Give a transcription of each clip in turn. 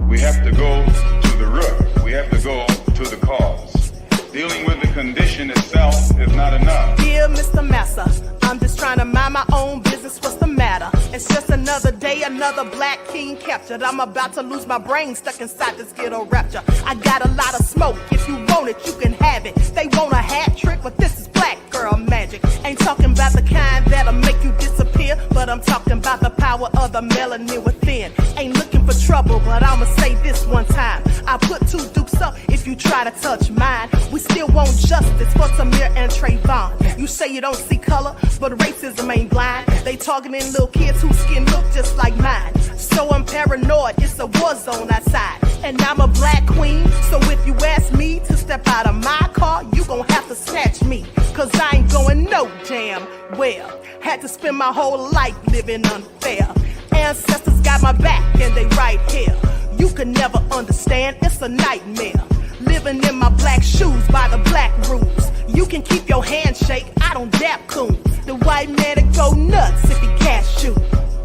We have to go to the root. We have to go to the cause. Dealing with the condition itself is not enough. Dear Mr. Massa, I'm just trying to mind my own business. What's the matter? It's just another day, another black king captured. I'm about to lose my brain, stuck inside this ghetto rapture. I got a lot of smoke. If you want it, you can have it. They want a hat trick, but this is black girl magic. Ain't talking about the kind that'll make you disappear, but I'm talking about the power of the melanin within. Ain't looking for trouble, but I'ma say this one time. I put 2 dukes up if you try to touch mine. We still want justice for Samir and Trayvon. You say you don't see color, but racism ain't blind. They targeting little kids whose skin look just like mine. So I'm paranoid, it's a war zone outside. And I'm a black queen, so if you ask me to step out of my car, you gon' have to snatch me. Cause I ain't going no damn well. Had to spend my whole life living unfair. Ancestors got my back and they right here. You can never understand, it's a nightmare. Living in my black shoes by the black rules. You can keep your handshake, I don't dap coon. The white man to go nuts if he cash you.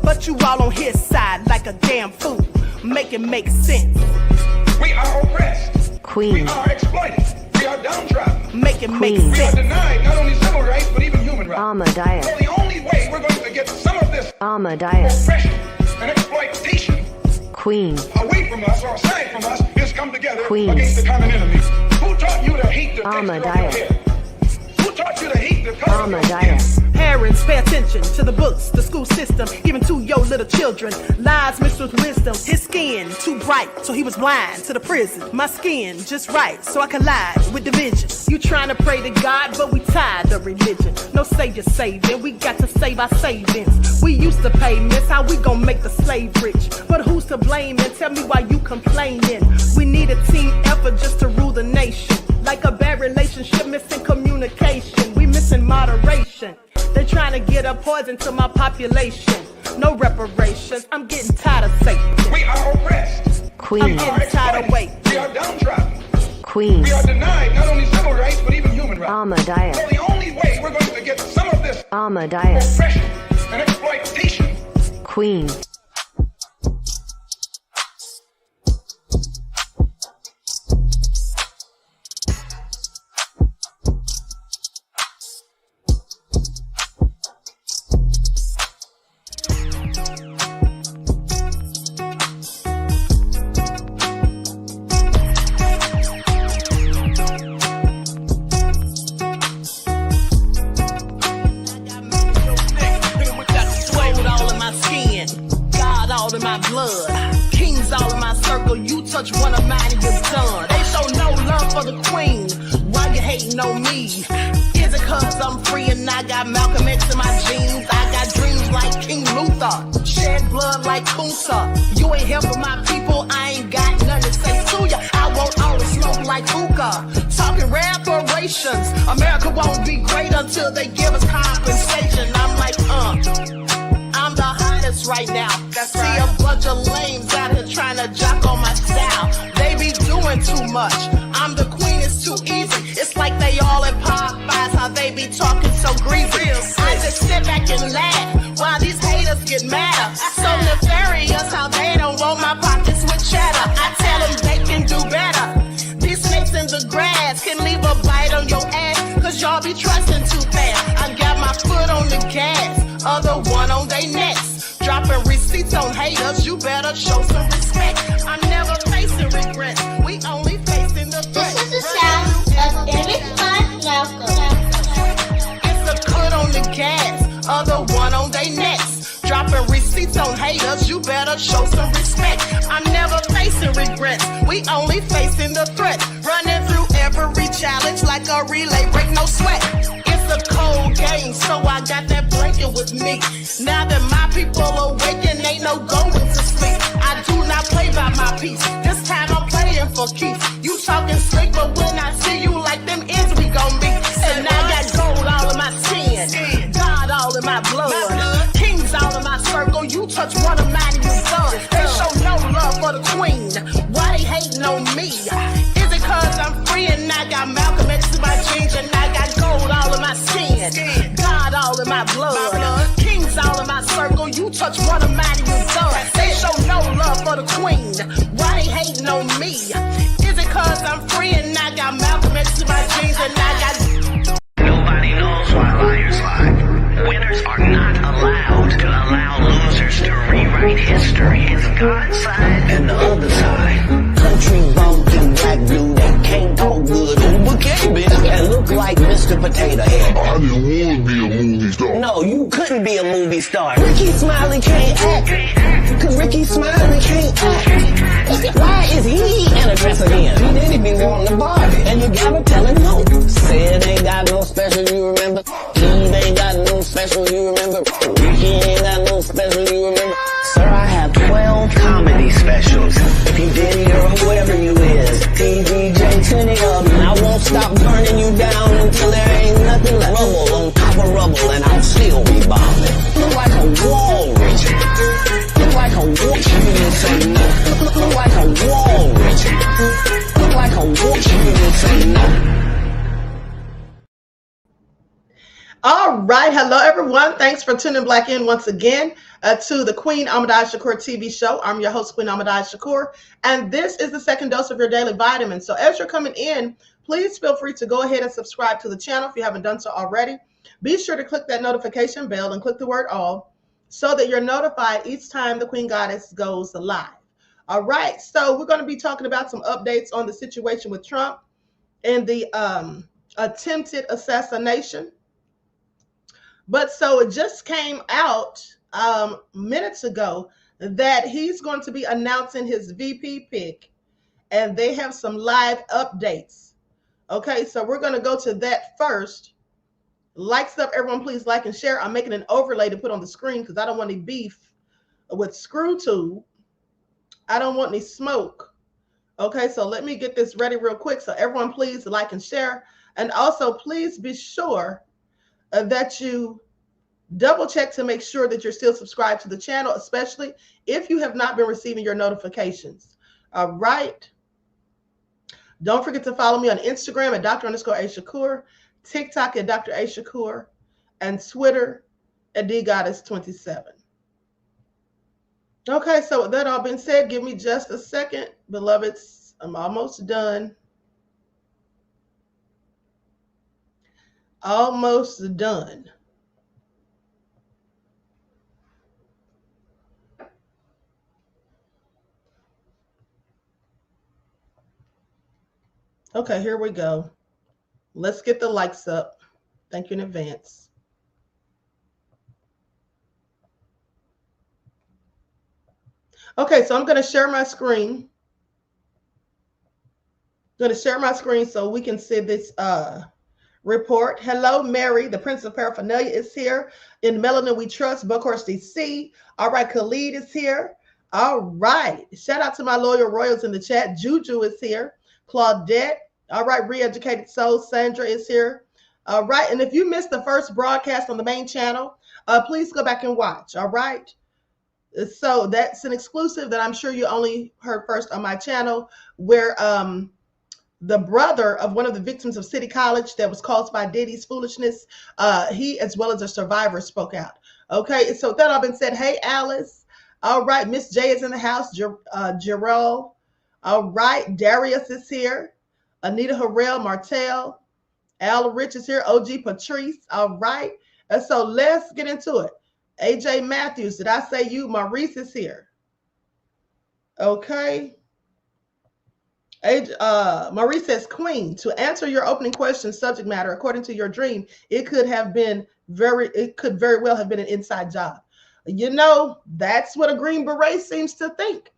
But you all on his side like a damn fool. Make it make sense. We are oppressed. Queen. We are exploited. We are downtrodden. Make it make We are sense. denied not only civil rights, but even human rights. Ahmadiyyah. So the only way we're going to get some of this Ahmadiyyah. oppression and exploitation Queen. away from us or aside from us is come together Queen. against the common enemy. Who taught you to hate the texture of your Ahmadiyyah. hair? Who taught you to hate the color of your skin? Ahmadiyyah. Parents, pay attention to the books, the school system, even to your little children. Lies mixed with wisdom. His skin too bright, so he was blind to the prison. My skin just right, so I collide with division. You trying to pray to God, but we tired of religion. No savior saving, we got to save our savings. We used to pay miss, how we gon' make the slave rich? But who's to blame, and tell me why you complaining? We need a team effort just to rule the nation. Like a bad relationship, missing communication. We missing moderation. They're trying to get a poison to my population. No reparations, I'm getting tired of Satan. We are oppressed. I'm Queen. getting tired of waiting. We are downtrodden. Queen. We are denied not only civil rights, but even human rights. Ahmadiyyah. So the only way we're going to get some of this Ahmadiyyah. oppression and exploitation. Queen. Touch one of mine and you're done. They show no love for the queen. Why you hating on me? Is it cause I'm free and I got Malcolm X in my jeans? I got dreams like King Luther, shed blood like Kunsa. You ain't helping my people, I ain't got nothing to say to ya. I won't always smoke like hookah. Talking reparations, America won't be great until they give us compensation. I'm like, I'm the hottest right now. See a bunch of lames out here trying to jock on my style. They be doing too much. I'm the queen, it's too easy. It's like they all in Popeyes, how they be talking so greasy. I just sit back and laugh while these haters get mad. So nefarious how they don't want my pockets with cheddar. I tell them they can do better. These snakes in the grass can leave a bite on your ass, cause y'all be trusting too fast. I got my foot on the gas, other one on they necks. Dropping receipts on haters, you better show some respect. I'm never facing regrets, we only facing the threat. This is the sound of Eric It's a cut on the gas, other one on they necks. Dropping receipts on haters, you better show some respect. I'm never facing regrets, we only facing the threat. Running through every challenge like a relay, break no sweat. It's a cold game, so I got that blanket with me. Now that my people awaken, ain't no going to sleep. I do not play by my piece, this time I'm playing for keeps. You talking slick, but when I see you like them ends, we gon' meet. And I got gold all in my skin, God all in my blood, kings all in my circle. You touch one of mine and you done. They show no love for the queen, why they hating on me? Is it cause I'm free and I got Malcolm X in my jeans, and I got gold all in my skin, God all in my blood, kings all in my circle. You touch one of mine and you done. They show no love for the queen, why they on me? Is it cause I'm free and I got Malcolm X to my jeans and I got... Nobody knows why liars lie. Winners are not allowed to allow losers to rewrite history. It's God's side and the other side. Country bumpkin black dude that can't talk good on bouquet, bitch, and look like Mr. Potato Head. I didn't want to be a movie star. No, you couldn't be a movie star. Ricky Smiley can't act, cause Ricky Smiley can't act. Why is he in a dress again? He didn't be wanting to Barbie, and you gotta tell him no. Said ain't got no special, you remember? Eve ain't got no special, you remember? Ricky ain't got no special, you remember? Sir, I have 12 comedy specials. If you Diddy or whoever you is, TVJ, 20 of them. I won't stop burning you down until there ain't nothing left. Rubble on top of rubble, and I'll still be bombing. Look like a wall, Richard. Look like a wall. You didn't say no. Look like a wall, Richard. Look like a wall. You didn't say no. All right. Hello, everyone. Thanks for tuning back in once again to the Queen Ahmadiyyah Shakur TV show. I'm your host, Queen Ahmadiyyah Shakur, and this is the second dose of your daily vitamin. So as you're coming in, please feel free to go ahead and subscribe to the channel if you haven't done so already. Be sure to click that notification bell and click the word all so that you're notified each time the Queen Goddess goes live. All right. So we're going to be talking about some updates on the situation with Trump and the attempted assassination. But so it just came out minutes ago that he's going to be announcing his VP pick, and they have some live updates. Okay, so we're going to go to that first. Like stuff, everyone, please like and share. I'm making an overlay to put on the screen because I don't want any beef with ScrewTube. I don't want any smoke. Okay, so let me get this ready real quick. So everyone, please like and share. And also, please be sure that you double check to make sure that you're still subscribed to the channel, especially if you have not been receiving your notifications. All right. Don't forget to follow me on Instagram at Dr._A_Shakur, TikTok at Dr. A Shakur, and Twitter at DGoddess27. Okay, so with that all being said, give me just a second, beloveds. I'm almost done. Almost done. Okay, here we go. Let's get the likes up. Thank you in advance. Okay, so I'm going to share my screen. I'm going to share my screen so we can see this report. Hello, Mary. The Prince of Paraphernalia is here. In Melanin We Trust, Buckhorst, DC. All right, Khalid is here. All right. Shout out to my loyal royals in the chat. Juju is here. Claudette. All right. Re-Educated Soul. Sandra is here. All right. And if you missed the first broadcast on the main channel, please go back and watch. All right. So that's an exclusive that I'm sure you only heard first on my channel, where the brother of one of the victims of City College that was caused by Diddy's foolishness, he, as well as a survivor, spoke out. Okay, so with that all been said, hey, Alice. All right, Miss J is in the house. Gerald. All right, Darius is here. Anita Harrell, Martell. Al Rich is here. OG Patrice. All right, and so let's get into it. AJ Matthews, did I say you? Maurice is here. Okay. Maurice says, Queen, to answer your opening question subject matter, according to your dream, it could very well have been an inside job. You know, that's what a Green Beret seems to think.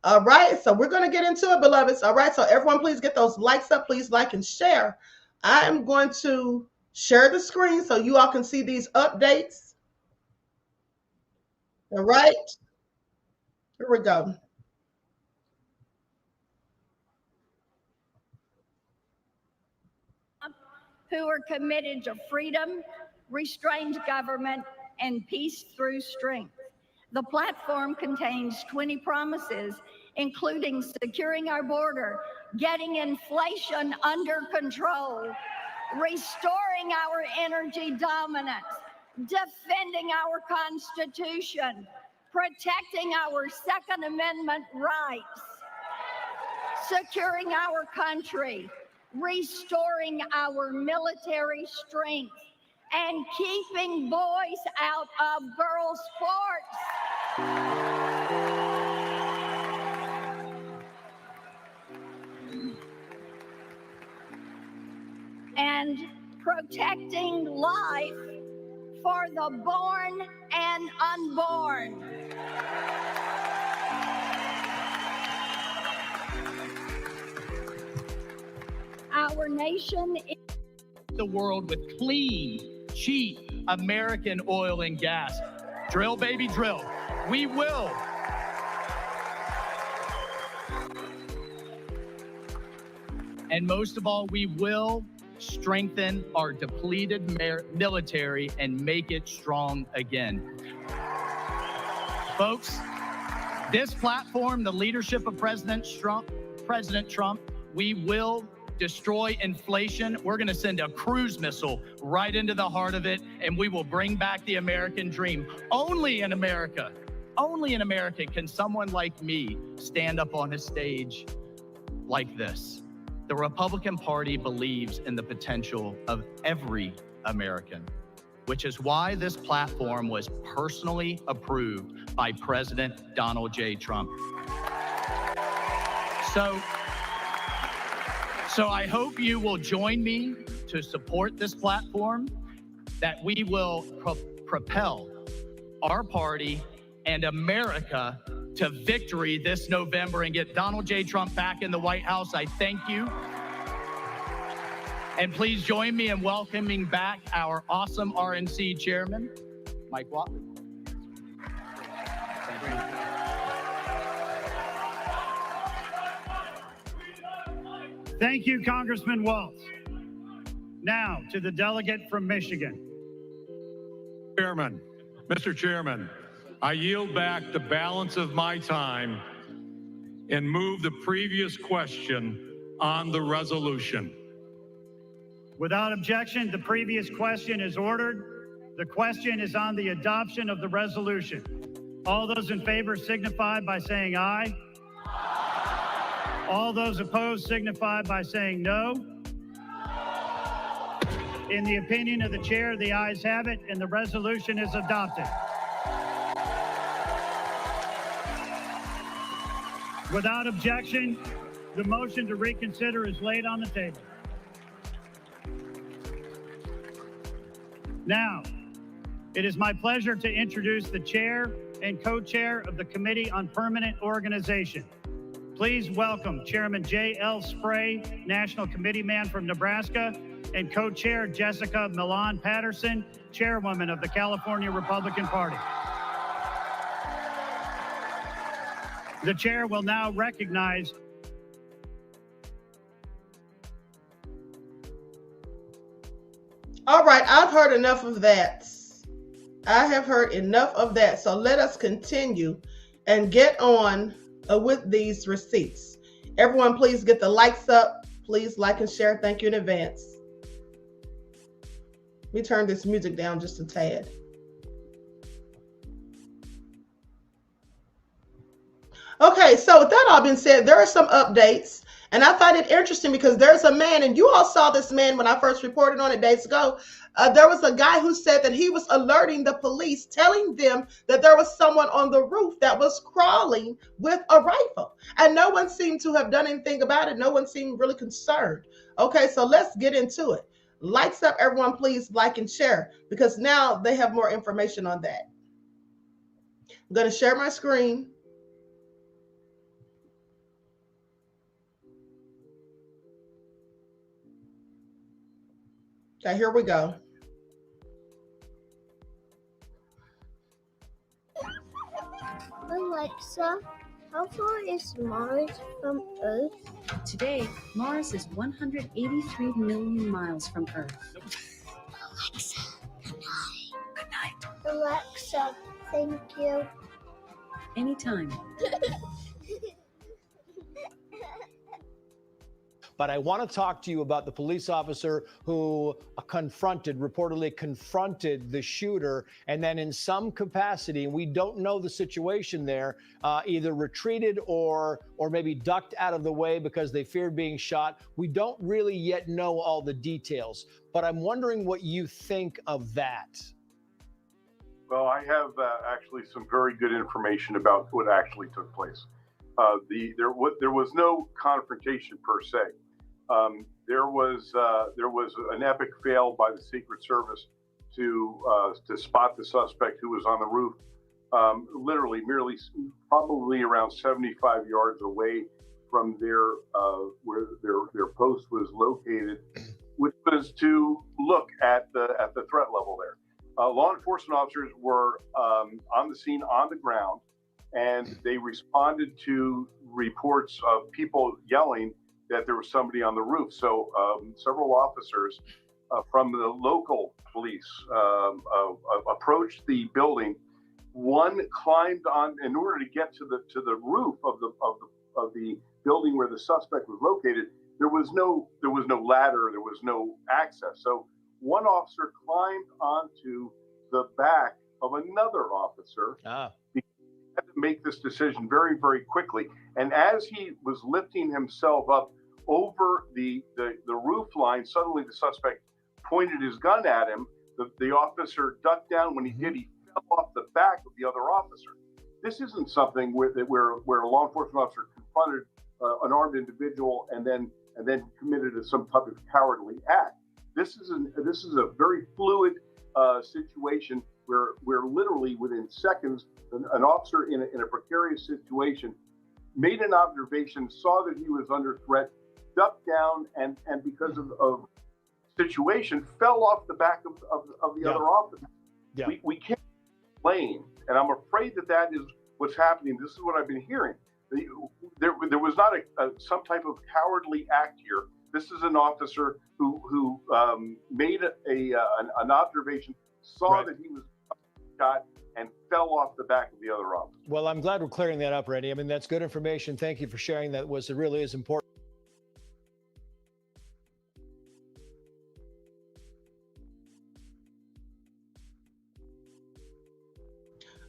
All right, so we're going to get into it, beloveds. All right, so everyone, please get those likes up. Please like and share. I'm going to share the screen so you all can see these updates. All right, here we go. Who are committed to freedom, restrained government, and peace through strength. The platform contains 20 promises, including securing our border, getting inflation under control, restoring our energy dominance, defending our Constitution, protecting our Second Amendment rights, securing our country, restoring our military strength, and keeping boys out of girls' sports. And protecting life for the born and unborn. Our nation is the world with clean, cheap American oil and gas. Drill, baby, drill. We will. And most of all, we will strengthen our depleted military and make it strong again. Folks, this platform, the leadership of President Trump, we will destroy inflation. We're going to send a cruise missile right into the heart of it, and we will bring back the American dream. Only in America can someone like me stand up on a stage like this. The Republican Party believes in the potential of every American, which is why this platform was personally approved by President Donald J. Trump. So I hope you will join me to support this platform, that we will propel our party and America to victory this November and get Donald J. Trump back in the White House. I thank you. And please join me in welcoming back our awesome RNC chairman, Mike Watley. Thank you, Congressman Waltz. Now to the delegate from Michigan. Chairman, Mr. Chairman, I yield back the balance of my time and move the previous question on the resolution. Without objection, the previous question is ordered. The question is on the adoption of the resolution. All those in favor signify by saying aye. All those opposed signify by saying no. In the opinion of the chair, the ayes have it, and the resolution is adopted. Without objection, the motion to reconsider is laid on the table. Now, it is my pleasure to introduce the chair and co-chair of the Committee on Permanent Organization. Please welcome Chairman J.L. Spray, National Committee Man from Nebraska, and co-chair Jessica Milan Patterson, Chairwoman of the California Republican Party. The chair will now recognize All right, I've heard enough of that. I have heard enough of that. So let us continue and get on with these receipts. Everyone, please get the likes up. Please like and share. Thank you in advance. Let me turn this music down just a tad. Okay, so with that all being said, there are some updates. And I find it interesting because there's a man, and you all saw this man when I first reported on it days ago. There was a guy who said that he was alerting the police, telling them that there was someone on the roof that was crawling with a rifle. And no one seemed to have done anything about it. No one seemed really concerned. Okay, so let's get into it. Lights up, everyone, please like and share, because now they have more information on that. I'm going to share my screen. Okay, here we go. Alexa, how far is Mars from Earth? Today, Mars is 183 million miles from Earth. Alexa, good night. Good night. Alexa, thank you. Anytime. But I want to talk to you about the police officer who reportedly confronted the shooter, and then in some capacity, and we don't know the situation there, either retreated or maybe ducked out of the way because they feared being shot. We don't really yet know all the details, but I'm wondering what you think of that. Well, I have actually some very good information about what actually took place. There was no confrontation per se. There was an epic fail by the Secret Service to spot the suspect who was on the roof, literally probably around 75 yards away from where their post was located, which was to look at the threat level there. Law enforcement officers were on the scene on the ground, and they responded to reports of people yelling that there was somebody on the roof. So several officers from the local police approached the building. One climbed on in order to get to the roof of the building where the suspect was located. There was no ladder. There was no access. So one officer climbed onto the back of another officer. He had to make this decision very, very quickly. And as he was lifting himself up over the roof line, suddenly the suspect pointed his gun at him. The officer ducked down. When he did, he fell off the back of the other officer. This isn't something where a law enforcement officer confronted an armed individual and then committed some type of cowardly act. This is a very fluid situation where literally within seconds, an officer in a precarious situation made an observation, saw that he was under threat, ducked down, and because of situation, fell off the back of the other officer. Yeah. We can't blame, and I'm afraid that is what's happening. This is what I've been hearing. There was not some type of cowardly act here. This is an officer who made an observation, saw that he was shot, and fell off the back of the other officer. Well, I'm glad we're clearing that up, Randy. I mean, that's good information. Thank you for sharing that. It really is important.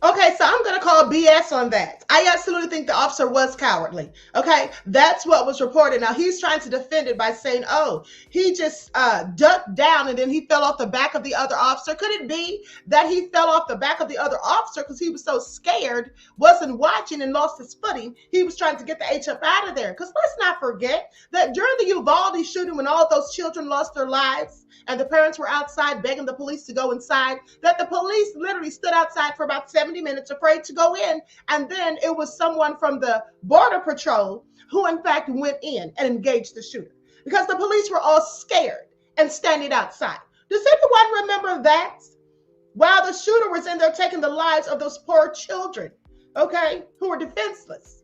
Okay, so I'm going to call BS on that. I absolutely think the officer was cowardly. Okay, that's what was reported. Now, he's trying to defend it by saying, oh, he just ducked down and then he fell off the back of the other officer. Could it be that he fell off the back of the other officer because he was so scared, wasn't watching, and lost his footing? He was trying to get the HF out of there. Because let's not forget that during the Uvalde shooting, when all those children lost their lives and the parents were outside begging the police to go inside, that the police literally stood outside for about 70 minutes afraid to go in, and then it was someone from the Border Patrol who in fact went in and engaged the shooter because the police were all scared and standing outside. Does anyone remember that? While the shooter was in there taking the lives of those poor children, okay, who were defenseless.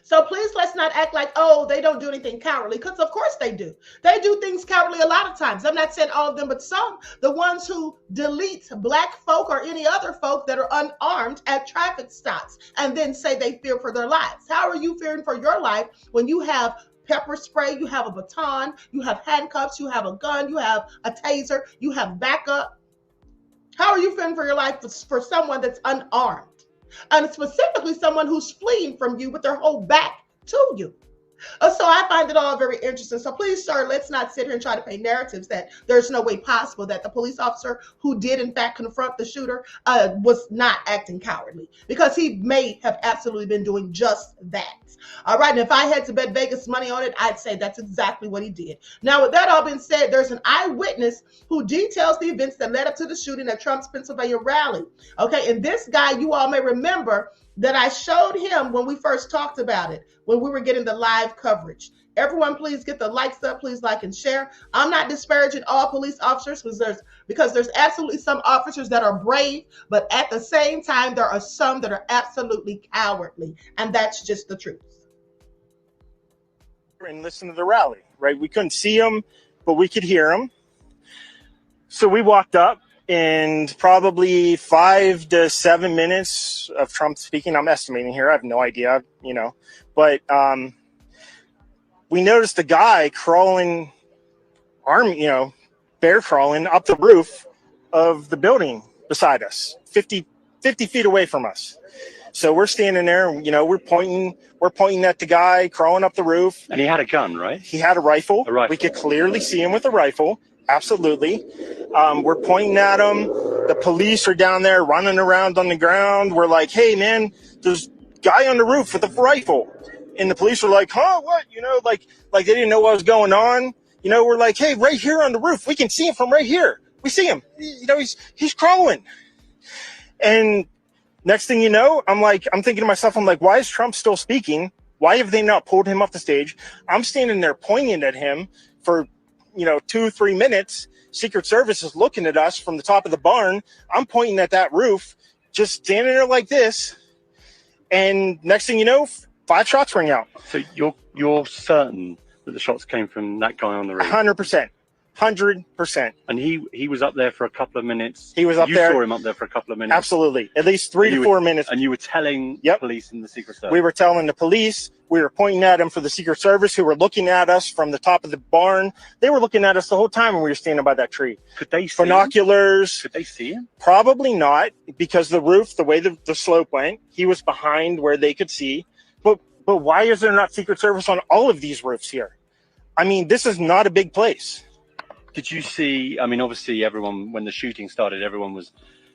So please, let's not act like, oh, they don't do anything cowardly, because of course they do. They do things cowardly a lot of times. I'm not saying all of them, but some, the ones who delete black folk or any other folk that are unarmed at traffic stops and then say they fear for their lives. How are you fearing for your life when you have pepper spray, you have a baton, you have handcuffs, you have a gun, you have a taser, you have backup? How are you fearing for your life for someone that's unarmed? And specifically someone who's fleeing from you with their whole back to you. So I find it all very interesting. So please, sir, let's not sit here and try to paint narratives that there's no way possible that the police officer who did in fact confront the shooter was not acting cowardly, because he may have absolutely been doing just that. All right, and if I had to bet Vegas money on it, I'd say that's exactly what he did. Now, with that all being said, there's an eyewitness who details the events that led up to the shooting at Trump's Pennsylvania rally. Okay, and this guy, you all may remember that I showed him when we first talked about it, when we were getting the live coverage. Everyone, please get the likes up. Please like and share. I'm not disparaging all police officers because there's absolutely some officers that are brave, but at the same time, there are some that are absolutely cowardly, and that's just the truth. And listen to the rally, right? We couldn't see him, but we could hear him. So we walked up, and probably 5 to 7 minutes of Trump speaking. I'm estimating here. I have no idea, but we noticed a guy crawling, bear crawling up the roof of the building beside us, 50 feet away from us. So we're standing there, and, we're pointing at the guy crawling up the roof. And he had a gun, right? He had a rifle. A rifle. We could clearly see him with a rifle. Absolutely. We're pointing at him. The police are down there running around on the ground. We're like, hey, man, there's a guy on the roof with a rifle. And the police are like, huh, what? Like they didn't know what was going on. We're like, hey, right here on the roof. We can see him from right here. We see him. He's crawling. And next thing you know, I'm thinking to myself, why is Trump still speaking? Why have they not pulled him off the stage? I'm standing there pointing at him for, 2-3 minutes. Secret Service is looking at us from the top of the barn. I'm pointing at that roof, just standing there like this. And next thing you know, 5 shots ring out. So you're certain that the shots came from that guy on the roof? 100%. 100%. And he was up there for a couple of minutes. He was up there. You saw him up there for a couple of minutes. Absolutely. At least 3 to 4 minutes. And you were telling police and the Secret Service. We were telling the police. We were pointing at him for the Secret Service, who were looking at us from the top of the barn. They were looking at us the whole time when we were standing by that tree. Could they see binoculars? Could they see him? Probably not, because the roof, the way the slope went, he was behind where they could see. But why is there not Secret Service on all of these roofs here? I mean, this is not a big place. Did you see, obviously everyone, when the shooting started, everyone was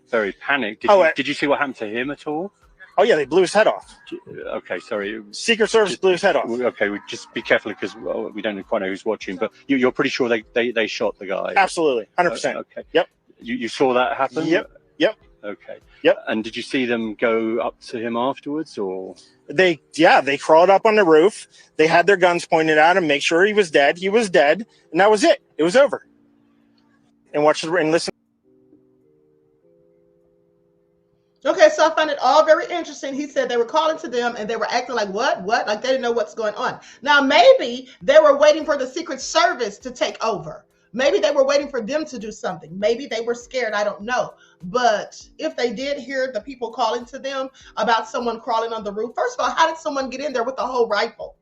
very panicked. Did you see what happened to him at all? Oh, yeah, they blew his head off. Okay, sorry. Secret Service blew his head off. Okay, just be careful, because we don't quite know who's watching, but you're pretty sure they shot the guy? Absolutely, 100%. Okay. Yep. You saw that happen? Yep. Okay. Yep. And did you see them go up to him afterwards, or? They crawled up on the roof. They had their guns pointed at him, make sure he was dead. He was dead, and that was it. It was over. And watch and listen. Okay, so I found it all very interesting. He said they were calling to them and they were acting like, what? Like they didn't know what's going on. Now, maybe they were waiting for the Secret Service to take over. Maybe they were waiting for them to do something. Maybe they were scared. I don't know. But if they did hear the people calling to them about someone crawling on the roof, first of all, how did someone get in there with a whole rifle?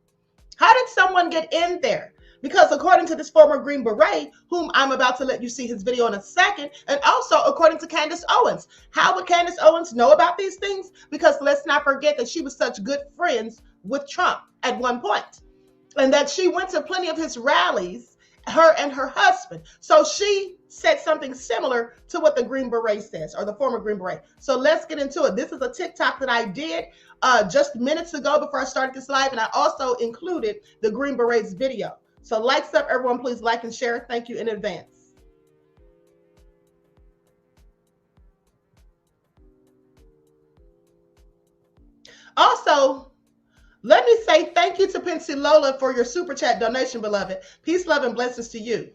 How did someone get in there? Because according to this former Green Beret, whom I'm about to let you see his video in a second, and also according to Candace Owens, how would Candace Owens know about these things? Because let's not forget that she was such good friends with Trump at one point, and that she went to plenty of his rallies, her and her husband. So she said something similar to what the Green Beret says, or the former Green Beret. So let's get into it. This is a TikTok that I did just minutes ago before I started this live, and I also included the Green Beret's video. So likes up, everyone, please like and share. Thank you in advance. Also, let me say thank you to Pensy Lola for your super chat donation, beloved. Peace, love, and blessings to you.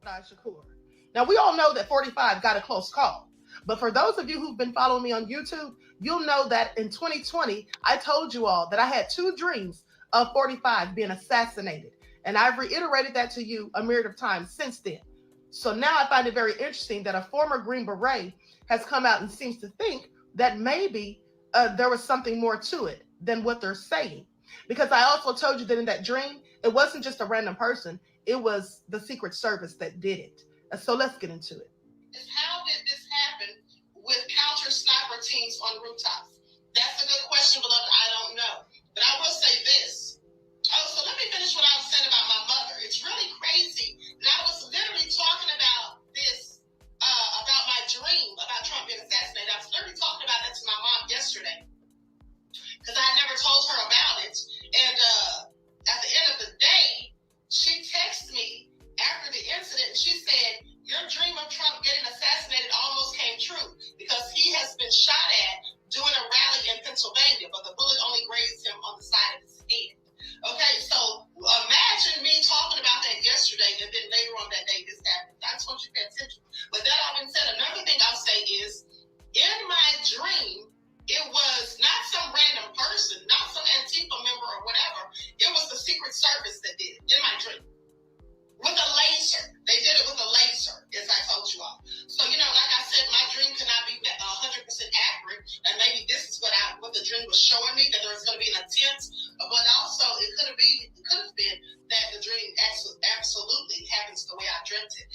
Shakur. Now, we all know that 45 got a close call. But for those of you who've been following me on YouTube, you'll know that in 2020, I told you all that I had 2 dreams of 45 being assassinated. And I've reiterated that to you a myriad of times since then. So now I find it very interesting that a former Green Beret has come out and seems to think that maybe there was something more to it than what they're saying. Because I also told you that in that dream, it wasn't just a random person. It was the Secret Service that did it. So let's get into it. How did this happen with counter sniper teams on rooftops? That's a good question, beloved. I don't know. But I will say this. Oh, so let me finish what I was saying about my mother. It's really crazy. And I was literally talking about this, about my dream about Trump being assassinated. I was literally talking about that to my mom yesterday. Because I never told her about it. And at the end of the day, she texted me after the incident, and she said, your dream of Trump getting assassinated almost came true because he has been shot at doing a rally in Pennsylvania, but the bullet only grazed him on the side of his head. Okay, so imagine me talking about that yesterday, and then later on that day this happened. I just want you was showing me that there was going to be an attempt, but also it could have been that the dream absolutely happens the way I dreamt it.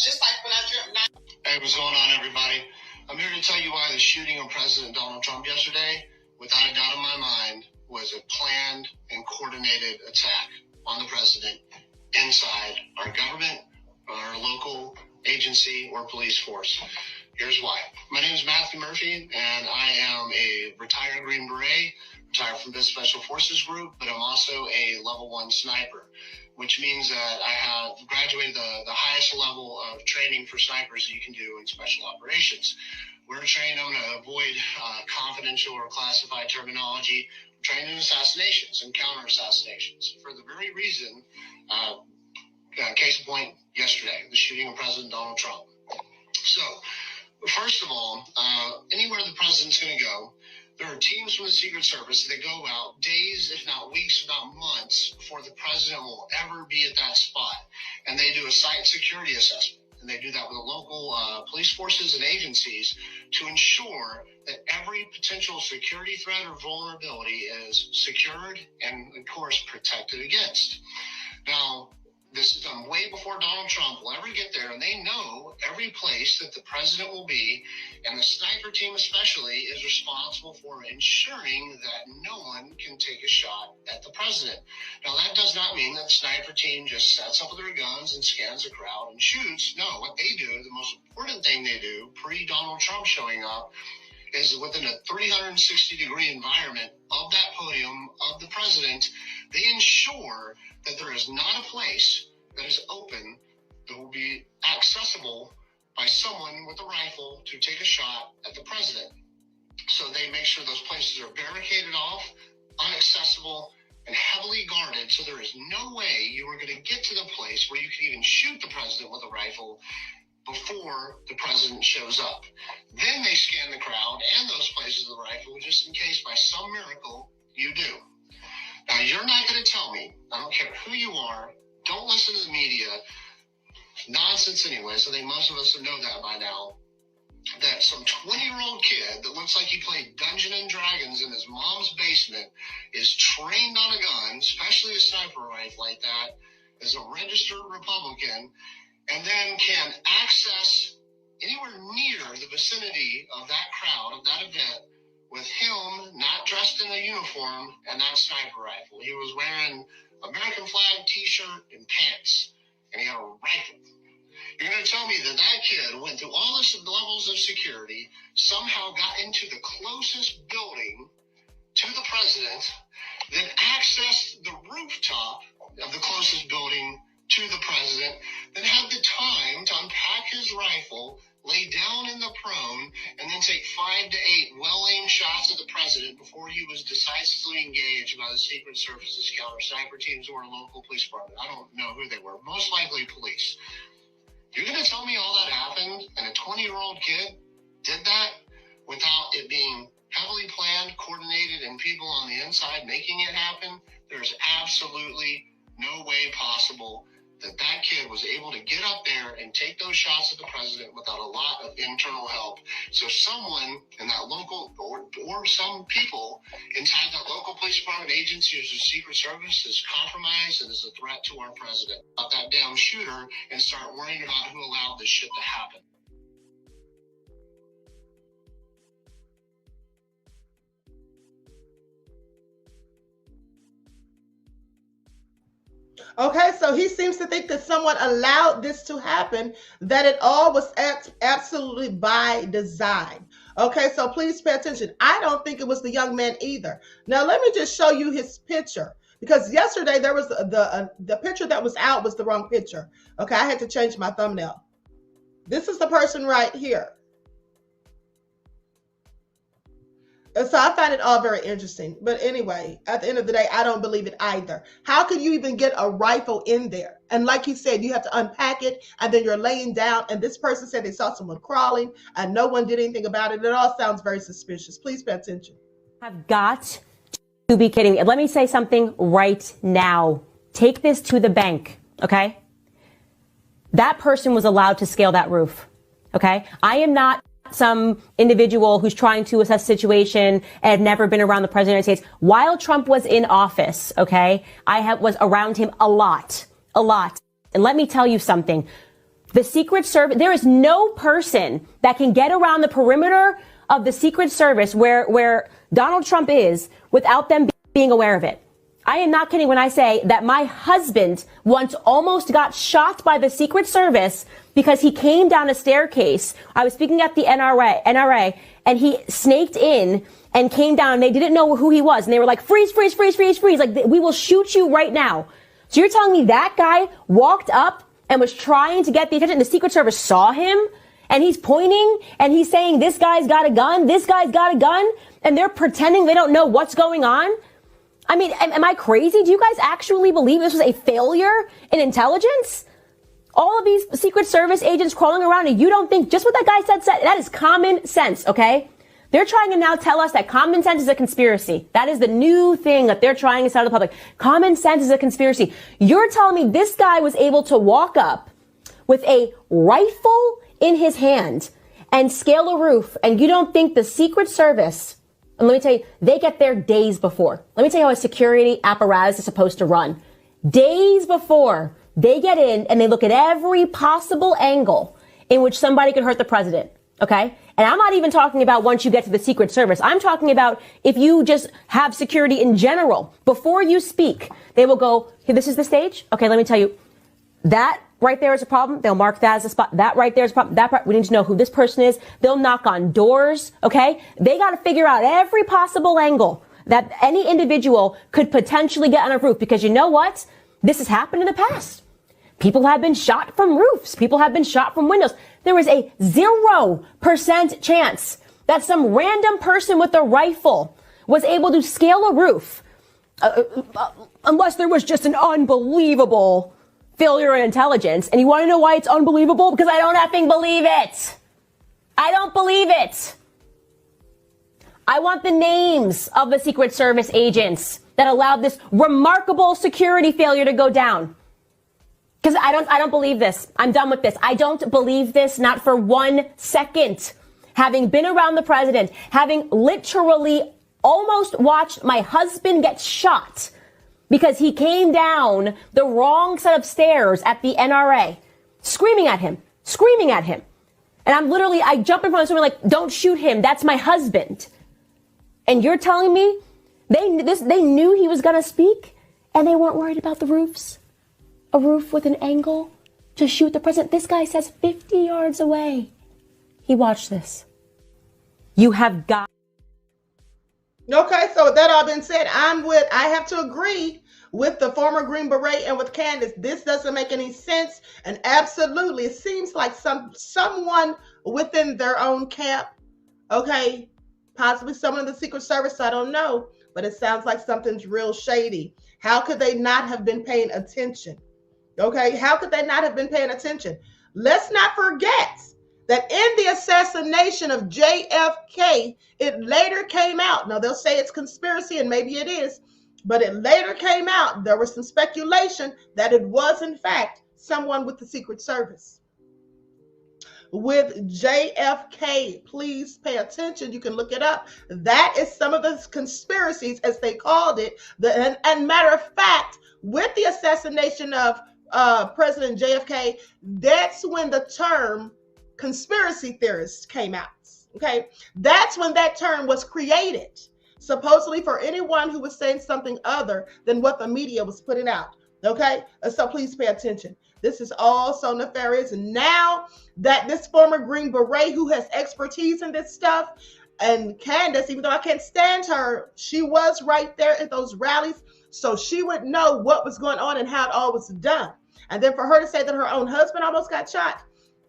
Just like when I dreamt. Hey, what's going on, everybody? I'm here to tell you why the shooting of President Donald Trump yesterday, without a doubt in my mind, was a planned and coordinated attack on the president inside our government, our local agency, or police force. Here's why. My name is Matthew Murphy, and I am a retired Green Beret, retired from this Special Forces group, but I'm also a level 1 sniper, which means that I have graduated the highest level of training for snipers that you can do in special operations. We're trained on to avoid confidential or classified terminology. We're trained in assassinations and counter assassinations for the very reason, case in point, yesterday, the shooting of President Donald Trump. So, first of all, anywhere the president's going to go, there are teams from the Secret Service that go out days, if not weeks, if not months, before the president will ever be at that spot. And they do a site security assessment. And they do that with the local police forces and agencies to ensure that every potential security threat or vulnerability is secured and, of course, protected against. Now, this is done way before Donald Trump will ever get there, and they know every place that the president will be, and the sniper team especially is responsible for ensuring that no one can take a shot at the president. Now, that does not mean that the sniper team just sets up their guns and scans the crowd and shoots. No, what they do, the most important thing they do pre-Donald Trump showing up, is within a 360-degree environment of that podium of the president, they ensure that there is not a place that is open that will be accessible by someone with a rifle to take a shot at the president. So they make sure those places are barricaded off, inaccessible, and heavily guarded, so there is no way you are going to get to the place where you can even shoot the president with a rifle before the president shows up. Then they scan the crowd and those places of the rifle, just in case by some miracle you do. Now, you're not going to tell me, I don't care who you are, don't listen to the media, nonsense anyways, I think most of us know that by now, that some 20-year-old kid that looks like he played Dungeons and Dragons in his mom's basement is trained on a gun, especially a sniper rifle like that, is a registered Republican, and then can access anywhere near the vicinity of that crowd, of that event, with him not dressed in a uniform and that sniper rifle. He was wearing American flag t-shirt and pants, and he had a rifle. You're going to tell me that that kid went through all this levels of security, somehow got into the closest building to the president, then accessed the rooftop of the closest building to the president, then had the time to unpack his rifle, lay down in the prone, and then take 5 to 8 well-aimed shots at the president before he was decisively engaged by the Secret Service's counter sniper teams or a local police department. I don't know who they were. Most likely police. You're going to tell me all that happened and a 20-year-old kid did that without it being heavily planned, coordinated, and people on the inside making it happen? There's absolutely no way possible that that kid was able to get up there and take those shots at the president without a lot of internal help. So someone in that local, or some people inside that local police department agency or the Secret Service is compromised and is a threat to our president. About that damn shooter and start worrying about who allowed this shit to happen. Okay, so he seems to think that someone allowed this to happen, that it all was absolutely by design. Okay, so please pay attention. I don't think it was the young man either. Now, let me just show you his picture, because yesterday there was the picture that was out was the wrong picture. Okay, I had to change my thumbnail. This is the person right here. And so I find it all very interesting. But anyway, at the end of the day, I don't believe it either. How can you even get a rifle in there? And like he said, you have to unpack it, and then you're laying down. And this person said they saw someone crawling, and no one did anything about it. It all sounds very suspicious. Please pay attention. I've got to be kidding. Let me say something right now. Take this to the bank, okay? That person was allowed to scale that roof, okay? I am not some individual who's trying to assess the situation and had never been around the president of the United States. While Trump was in office, okay, was around him a lot. And let me tell you something. The Secret Service, there is no person that can get around the perimeter of the Secret Service where Donald Trump is without them being aware of it. I am not kidding when I say that my husband once almost got shot by the Secret Service because he came down a staircase. I was speaking at the NRA, and he snaked in and came down, and they didn't know who he was. And they were like, freeze. Like, we will shoot you right now. So you're telling me that guy walked up and was trying to get the attention. The Secret Service saw him, and he's pointing, and he's saying, this guy's got a gun, and they're pretending they don't know what's going on. I mean, am I crazy? Do you guys actually believe this was a failure in intelligence? All of these Secret Service agents crawling around, and you don't think just what that guy said, that is common sense, okay? They're trying to now tell us that common sense is a conspiracy. That is the new thing that they're trying to tell the public. Common sense is a conspiracy. You're telling me this guy was able to walk up with a rifle in his hand and scale a roof, and you don't think the Secret Service, and let me tell you, they get there days before. Let me tell you how a security apparatus is supposed to run. Days before, they get in and they look at every possible angle in which somebody could hurt the president, okay? And I'm not even talking about once you get to the Secret Service. I'm talking about if you just have security in general. Before you speak, they will go, hey, this is the stage? Okay, let me tell you, that right there is a problem. They'll mark that as a spot. That right there is a problem. We need to know who this person is. They'll knock on doors, okay? They got to figure out every possible angle that any individual could potentially get on a roof, because you know what? This has happened in the past. People have been shot from roofs. People have been shot from windows. There is a 0% chance that some random person with a rifle was able to scale a roof, unless there was just an unbelievable failure in intelligence. And you want to know why it's unbelievable? Because I don't effing believe it. I don't believe it. I want the names of the Secret Service agents that allowed this remarkable security failure to go down. Because I don't believe this. I'm done with this. I don't believe this, not for 1 second. Having been around the president, having literally almost watched my husband get shot because he came down the wrong set of stairs at the NRA, screaming at him. And I jump in front of someone like, don't shoot him. That's my husband. And you're telling me they knew he was going to speak and they weren't worried about the roofs? A roof with an angle to shoot the president. This guy says 50 yards away. He watched this. You have got. Okay, so with that all being said, I have to agree with the former Green Beret and with Candace. This doesn't make any sense. And absolutely, it seems like someone within their own camp, okay, possibly someone in the Secret Service, I don't know, but it sounds like something's real shady. How could they not have been paying attention? Okay, how could they not have been paying attention? Let's not forget that in the assassination of JFK, it later came out. Now, they'll say it's conspiracy, and maybe it is, but it later came out. There was some speculation that it was, in fact, someone with the Secret Service. With JFK, please pay attention. You can look it up. That is some of the conspiracies, as they called it. And matter of fact, with the assassination of President JFK, that's when the term conspiracy theorists came out. Okay, that's when that term was created, supposedly for anyone who was saying something other than what the media was putting out. Okay, so please pay attention. This is all so nefarious. And now that this former Green Beret who has expertise in this stuff, and Candace, even though I can't stand her, she was right there at those rallies, so she would know what was going on and how it all was done. And then for her to say that her own husband almost got shot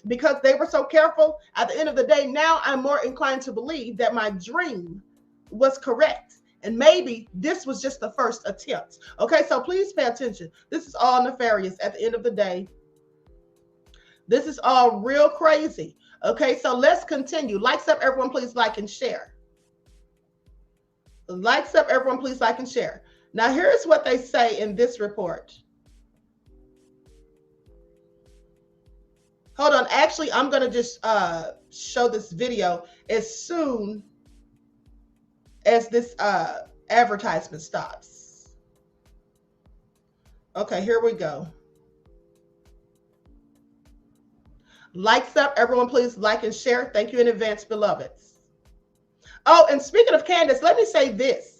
because they were so careful, at the end of the day, now I'm more inclined to believe that my dream was correct. And maybe this was just the first attempt. Okay, so please pay attention. This is all nefarious at the end of the day. This is all real crazy. Okay, so let's continue. Likes up, everyone, please like and share. Likes up, everyone, please like and share. Now, here's what they say in this report. Hold on. Actually, I'm going to just show this video as soon as this advertisement stops. Okay, here we go. Likes up, everyone, please like and share. Thank you in advance, beloveds. Oh, and speaking of Candace, let me say this.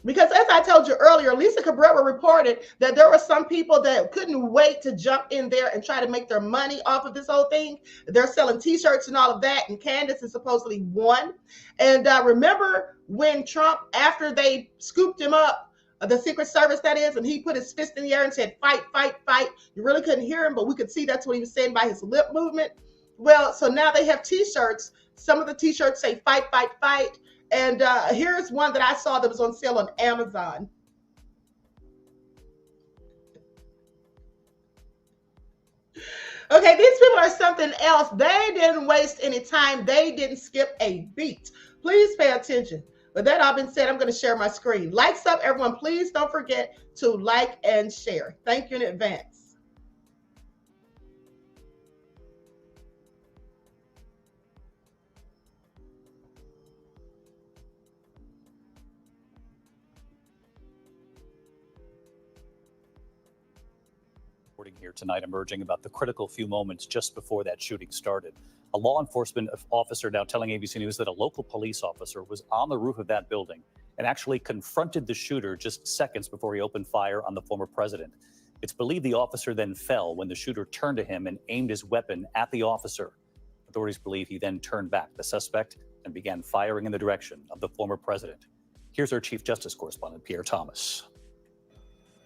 Because as I told you earlier, Lisa Cabrera reported that there were some people that couldn't wait to jump in there and try to make their money off of this whole thing. They're selling T-shirts and all of that, and Candace is supposedly one. And remember when Trump, after they scooped him up, the Secret Service that is, and he put his fist in the air and said, fight, fight, fight. You really couldn't hear him, but we could see that's what he was saying by his lip movement. Well, so now they have T-shirts. Some of the T-shirts say fight, fight, fight. And here's one that I saw that was on sale on Amazon. Okay, these people are something else. They didn't waste any time. They didn't skip a beat. Please pay attention. With that all been said, I'm going to share my screen. Likes up, everyone. Please don't forget to like and share. Thank you in advance. Reporting here tonight emerging about the critical few moments just before that shooting started. A law enforcement officer now telling ABC News that a local police officer was on the roof of that building and actually confronted the shooter just seconds before he opened fire on the former president. It's believed the officer then fell when the shooter turned to him and aimed his weapon at the officer. Authorities believe he then turned back the suspect and began firing in the direction of the former president. Here's our Chief Justice correspondent, Pierre Thomas.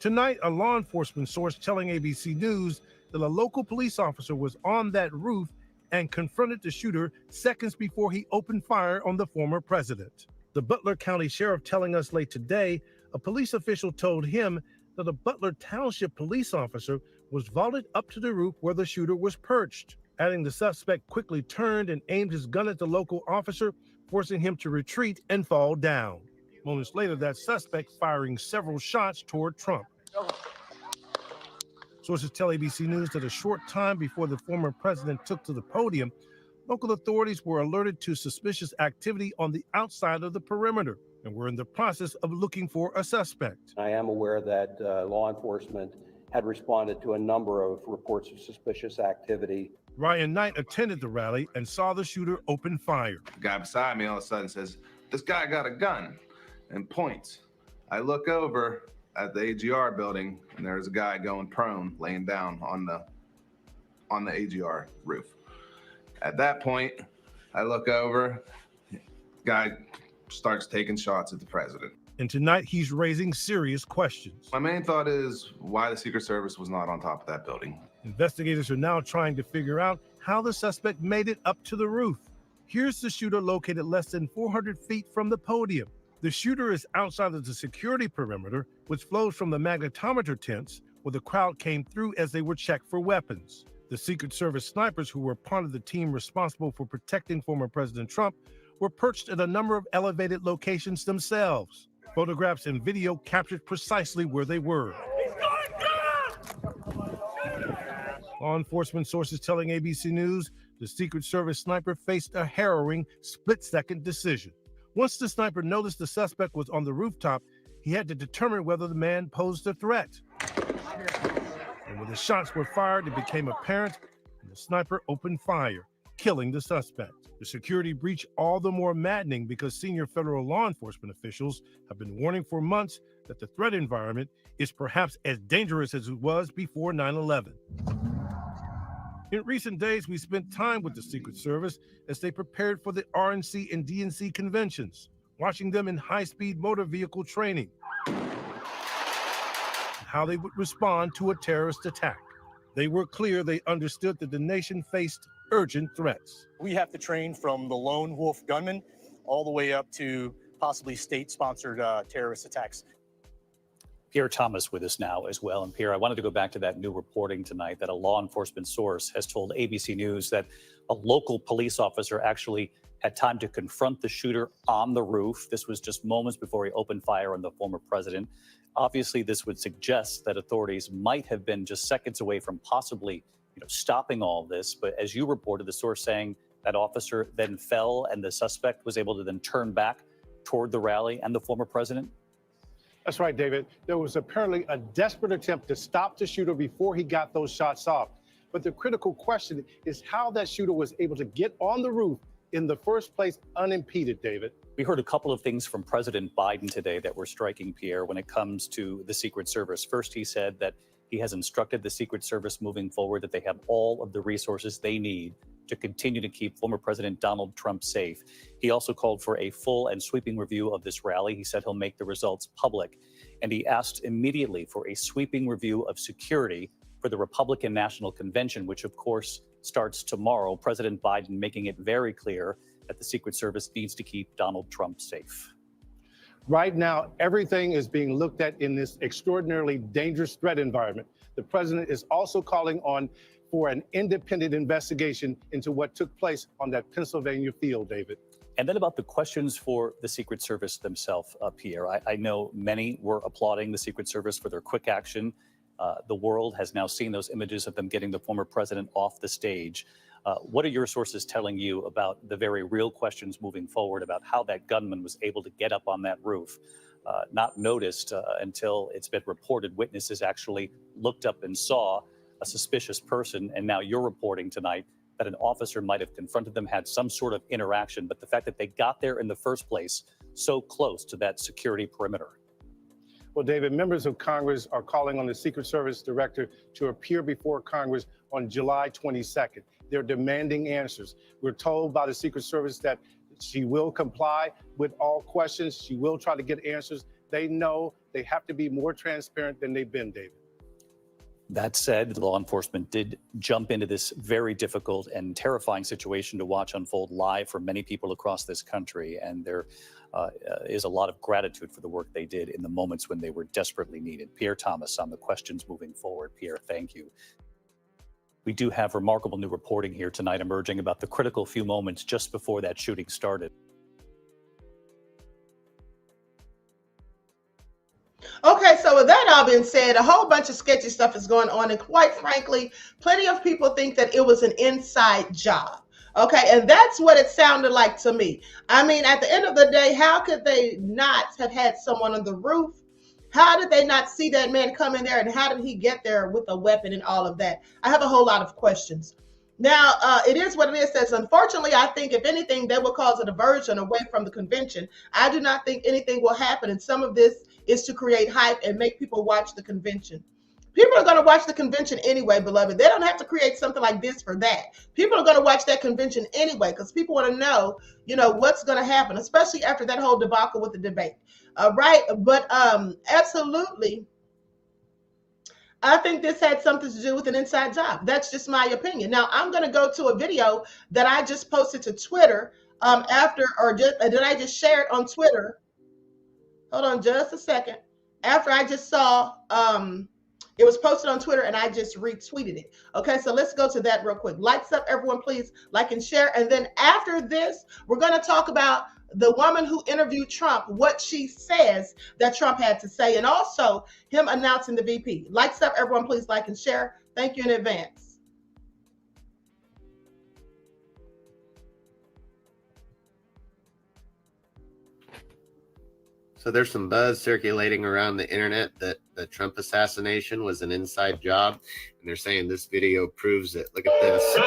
Tonight, a law enforcement source telling ABC News that a local police officer was on that roof and confronted the shooter seconds before he opened fire on the former president. The Butler County Sheriff telling us late today, a police official told him that a Butler Township police officer was vaulted up to the roof where the shooter was perched, adding the suspect quickly turned and aimed his gun at the local officer, forcing him to retreat and fall down. Moments later, that suspect firing several shots toward Trump. Sources tell ABC News that a short time before the former president took to the podium, local authorities were alerted to suspicious activity on the outside of the perimeter and were in the process of looking for a suspect. I am aware that law enforcement had responded to a number of reports of suspicious activity. Ryan Knight attended the rally and saw the shooter open fire. The guy beside me all of a sudden says, "This guy got a gun," and points. I look over at the AGR building, and there's a guy going prone, laying down on the AGR roof. At that point, I look over, guy starts taking shots at the president. And tonight, he's raising serious questions. My main thought is why the Secret Service was not on top of that building. Investigators are now trying to figure out how the suspect made it up to the roof. Here's the shooter located less than 400 feet from the podium. The shooter is outside of the security perimeter, which flows from the magnetometer tents, where the crowd came through as they were checked for weapons. The Secret Service snipers, who were part of the team responsible for protecting former President Trump, were perched at a number of elevated locations themselves. Photographs and video captured precisely where they were. Law enforcement sources telling ABC News the Secret Service sniper faced a harrowing split-second decision. Once the sniper noticed the suspect was on the rooftop, he had to determine whether the man posed a threat. And when the shots were fired, it became apparent, and the sniper opened fire, killing the suspect. The security breach all the more maddening because senior federal law enforcement officials have been warning for months that the threat environment is perhaps as dangerous as it was before 9/11. In recent days, we spent time with the Secret Service as they prepared for the RNC and DNC conventions, watching them in high-speed motor vehicle training, how they would respond to a terrorist attack. They were clear they understood that the nation faced urgent threats. We have to train from the lone wolf gunman all the way up to possibly state-sponsored terrorist attacks. Pierre Thomas with us now as well. And Pierre, I wanted to go back to that new reporting tonight that a law enforcement source has told ABC News that a local police officer actually had time to confront the shooter on the roof. This was just moments before he opened fire on the former president. Obviously, this would suggest that authorities might have been just seconds away from possibly stopping all this. But as you reported, the source saying that officer then fell and the suspect was able to then turn back toward the rally and the former president? That's right, David. There was apparently a desperate attempt to stop the shooter before he got those shots off. But the critical question is how that shooter was able to get on the roof in the first place unimpeded, David. We heard a couple of things from President Biden today that were striking, Pierre, when it comes to the Secret Service. First, he said that he has instructed the Secret Service moving forward that they have all of the resources they need to continue to keep former President Donald Trump safe. He also called for a full and sweeping review of this rally. He said he'll make the results public. And he asked immediately for a sweeping review of security for the Republican National Convention, which of course starts tomorrow. President Biden making it very clear that the Secret Service needs to keep Donald Trump safe. Right now, everything is being looked at in this extraordinarily dangerous threat environment. The president is also calling for an independent investigation into what took place on that Pennsylvania field, David. And then about the questions for the Secret Service themselves, Pierre. I know many were applauding the Secret Service for their quick action. The world has now seen those images of them getting the former president off the stage. What are your sources telling you about the very real questions moving forward about how that gunman was able to get up on that roof, not noticed until it's been reported witnesses actually looked up and saw a suspicious person, and now you're reporting tonight that an officer might have confronted them, had some sort of interaction, but the fact that they got there in the first place so close to that security perimeter? Well, David, members of Congress are calling on the Secret Service director to appear before Congress on July 22nd. They're demanding answers. We're told by the Secret Service that she will comply with all questions. She will try to get answers. They know they have to be more transparent than they've been, David. That said, law enforcement did jump into this very difficult and terrifying situation to watch unfold live for many people across this country. And there is a lot of gratitude for the work they did in the moments when they were desperately needed. Pierre Thomas on the questions moving forward. Pierre, thank you. We do have remarkable new reporting here tonight emerging about the critical few moments just before that shooting started. Okay, so with that all being said, a whole bunch of sketchy stuff is going on. And quite frankly, plenty of people think that it was an inside job. Okay, and that's what it sounded like to me. I mean, at the end of the day, how could they not have had someone on the roof? How did they not see that man come in there? And how did he get there with a weapon and all of that? I have a whole lot of questions. Now, it is what it is. Says, unfortunately, I think if anything, that will cause a diversion away from the convention. I do not think anything will happen. And some of this is to create hype and make people watch the convention. People are going to watch the convention anyway, beloved. They don't have to create something like this for that. People are going to watch that convention anyway because people want to know, what's going to happen, especially after that whole debacle with the debate. Right? But absolutely, I think this had something to do with an inside job. That's just my opinion. Now, I'm going to go to a video that I just posted to Twitter did I just share it on Twitter? Hold on just a second. After I just saw it was posted on Twitter and I just retweeted it. Okay, so let's go to that real quick. Lights up, everyone, please like and share. And then after this, we're going to talk about the woman who interviewed Trump, what she says that Trump had to say, and also him announcing the VP. Lights up, everyone, please like and share. Thank you in advance. So there's some buzz circulating around the internet that the Trump assassination was an inside job. And they're saying this video proves it. Look at this.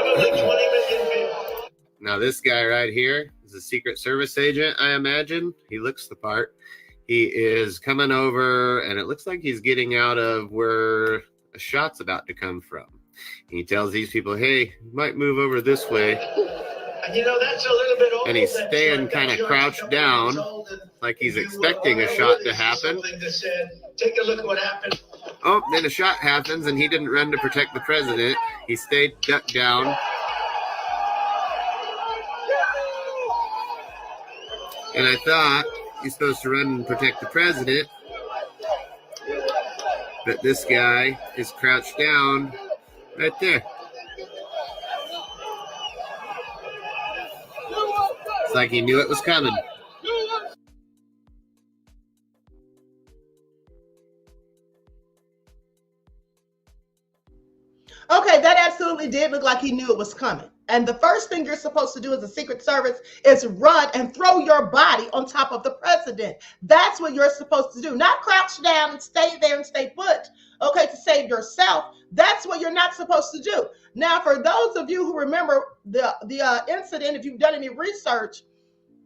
Now, this guy right here is a Secret Service agent, I imagine. He looks the part. He is coming over, and it looks like he's getting out of where a shot's about to come from. He tells these people, hey, you might move over this way. That's a little bit old. And he's staying kind of crouched down, like he's expecting a shot to happen. Take a look at what happened. Oh, then a shot happens, and he didn't run to protect the president. He stayed ducked down. And I thought he's supposed to run and protect the president. But this guy is crouched down right there. It's like he knew it was coming. Okay, that absolutely looked like he knew it was coming. And the first thing you're supposed to do as a Secret Service is run and throw your body on top of the president. That's what you're supposed to do. Not crouch down and stay there and stay put, okay, to save yourself. That's what you're not supposed to do. Now, for those of you who remember the incident, if you've done any research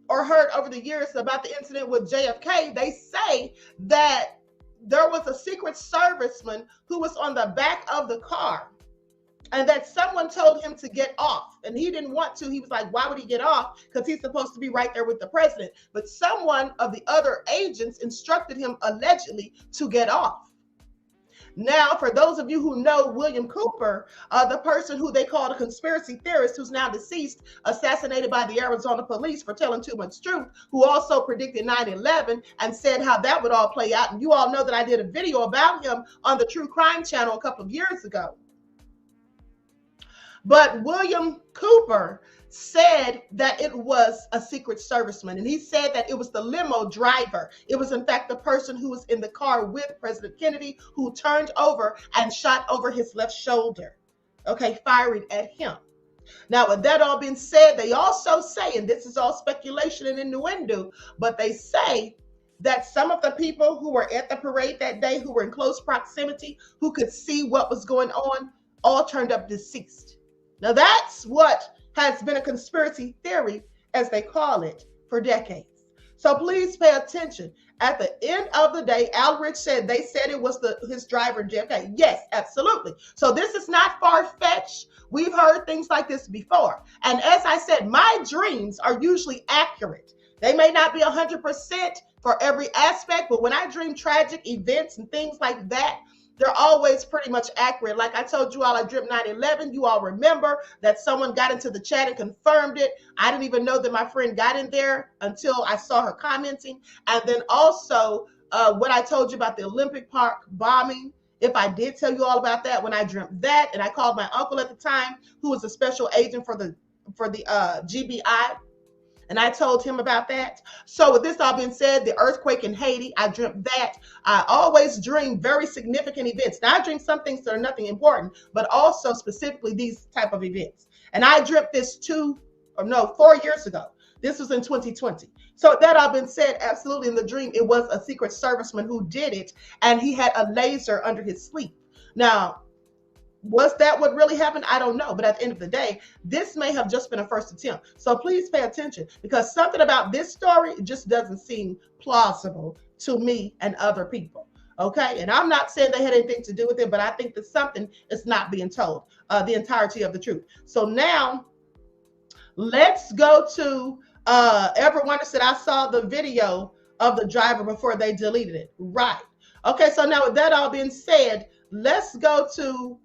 or heard over the years about the incident with JFK, they say that there was a Secret Serviceman who was on the back of the car, and that someone told him to get off, and he didn't want to. He was like, why would he get off? Because he's supposed to be right there with the president. But someone of the other agents instructed him allegedly to get off. Now, for those of you who know William Cooper, the person who they called a conspiracy theorist who's now deceased, assassinated by the Arizona police for telling too much truth, who also predicted 9/11 and said how that would all play out. And you all know that I did a video about him on the True Crime Channel a couple of years ago. But William Cooper said that it was a Secret Serviceman, and he said that it was the limo driver. It was, in fact, the person who was in the car with President Kennedy who turned over and shot over his left shoulder, okay, firing at him. Now, with that all being said, they also say, and this is all speculation and innuendo, but they say that some of the people who were at the parade that day, who were in close proximity, who could see what was going on, all turned up deceased. Now, that's what has been a conspiracy theory, as they call it, for decades. So please pay attention. At the end of the day, Aldrich said they said it was his driver, JFK. Yes, absolutely. So this is not far-fetched. We've heard things like this before. And as I said, my dreams are usually accurate. They may not be 100% for every aspect, but when I dream tragic events and things like that, they're always pretty much accurate. Like I told you all, I dreamt 9/11. You all remember that someone got into the chat and confirmed it. I didn't even know that my friend got in there until I saw her commenting. And then also what I told you about the Olympic Park bombing. If I did tell you all about that when I dreamt that, and I called my uncle at the time, who was a special agent for the GBI, and I told him about that. So with this all being said, the earthquake in Haiti, I dreamt that. I always dream very significant events. Now, I dream some things that are nothing important, but also specifically these type of events. And I dreamt this 4 years ago. This was in 2020. So with that all been said, absolutely in the dream, it was a Secret Serviceman who did it, and he had a laser under his sleep. Now, was that what really happened? I don't know. But at the end of the day, this may have just been a first attempt. So please pay attention, because something about this story just doesn't seem plausible to me and other people. Okay. And I'm not saying they had anything to do with it, but I think that something is not being told, the entirety of the truth. So now let's go to everyone that said, I saw the video of the driver before they deleted it. Right. Okay. So now with that all being said, let's go to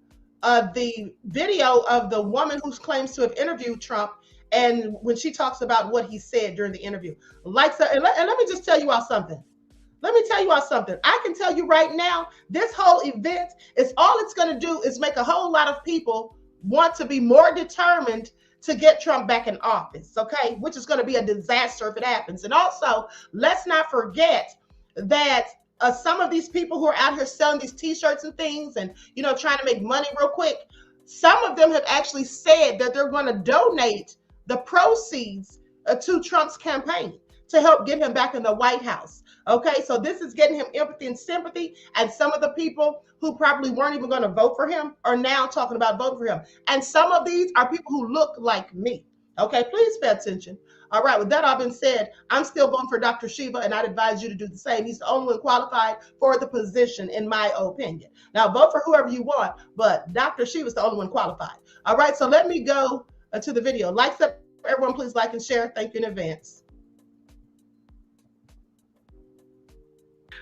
the video of the woman who claims to have interviewed Trump, and when she talks about what he said during the interview. And let me just tell you all something. Let me tell you all something. I can tell you right now, this whole event is all it's going to do is make a whole lot of people want to be more determined to get Trump back in office, okay? Which is going to be a disaster if it happens. And also, let's not forget that some of these people who are out here selling these t-shirts and things and, you know, trying to make money real quick, some of them have actually said that they're going to donate the proceeds to Trump's campaign to help get him back in the White House. Okay, so this is getting him empathy and sympathy. And some of the people who probably weren't even going to vote for him are now talking about voting for him. And some of these are people who look like me. Okay, please pay attention. All right, with that all been said, I'm still voting for Dr. Shiva, and I'd advise you to do the same. He's the only one qualified for the position, in my opinion. Now, vote for whoever you want, but Dr. Shiva's the only one qualified. All right, so let me go to the video. Everyone, please like and share. Thank you in advance.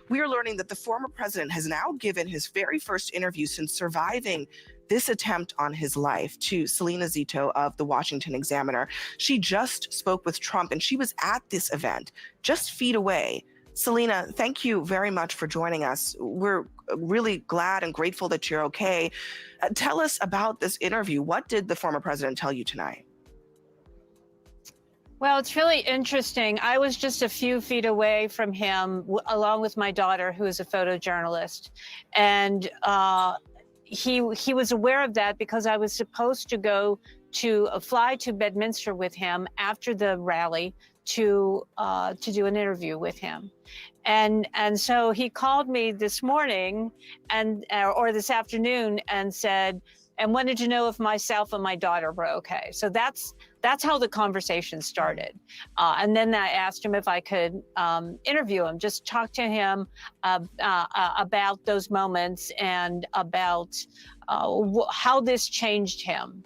We are learning that the former president has now given his very first interview since surviving this attempt on his life to Selena Zito of the Washington Examiner. She just spoke with Trump, and she was at this event just feet away. Selena, thank you very much for joining us. We're really glad and grateful that you're okay. Tell us about this interview. What did the former president tell you tonight? Well, it's really interesting. I was just a few feet away from him, along with my daughter, who is a photojournalist. And he was aware of that because I was supposed to go to fly to Bedminster with him after the rally to do an interview with him. And so he called me this morning or this afternoon and said, and wanted to know if myself and my daughter were okay. So that's how the conversation started. And then I asked him if I could interview him, just talk to him about those moments and about how this changed him.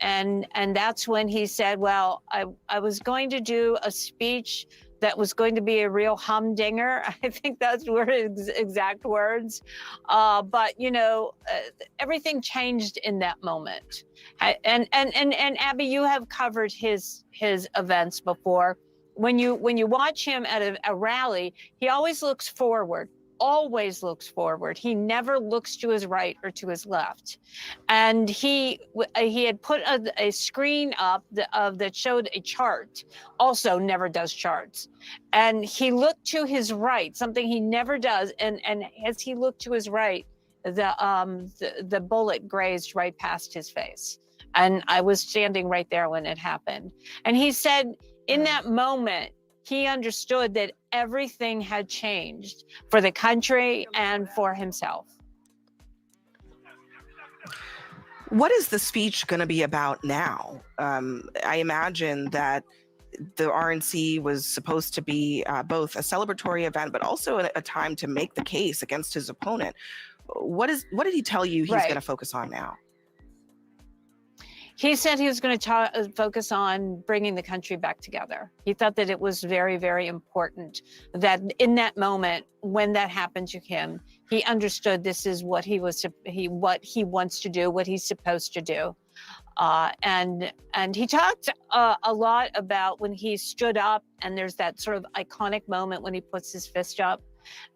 And that's when he said, well, I was going to do a speech that was going to be a real humdinger. I think those were his exact words. But everything changed in that moment. And Abby, you have covered his events before. When you watch him at a rally, he always looks forward. Always looks forward. He never looks to his right or to his left. And he had put a screen up that showed a chart. Also never does charts. And he looked to his right, something he never does. And as he looked to his right, the bullet grazed right past his face. And I was standing right there when it happened. And he said, in that moment, he understood that everything had changed for the country and for himself. What is the speech going to be about now? I imagine that the RNC was supposed to be both a celebratory event, but also a time to make the case against his opponent. What did he tell you he's going to focus on now? He said he was going to focus on bringing the country back together. He thought that it was very, very important that in that moment, when that happened to him, he understood this is what he wants to do, what he's supposed to do. And he talked a lot about when he stood up, and there's that sort of iconic moment when he puts his fist up.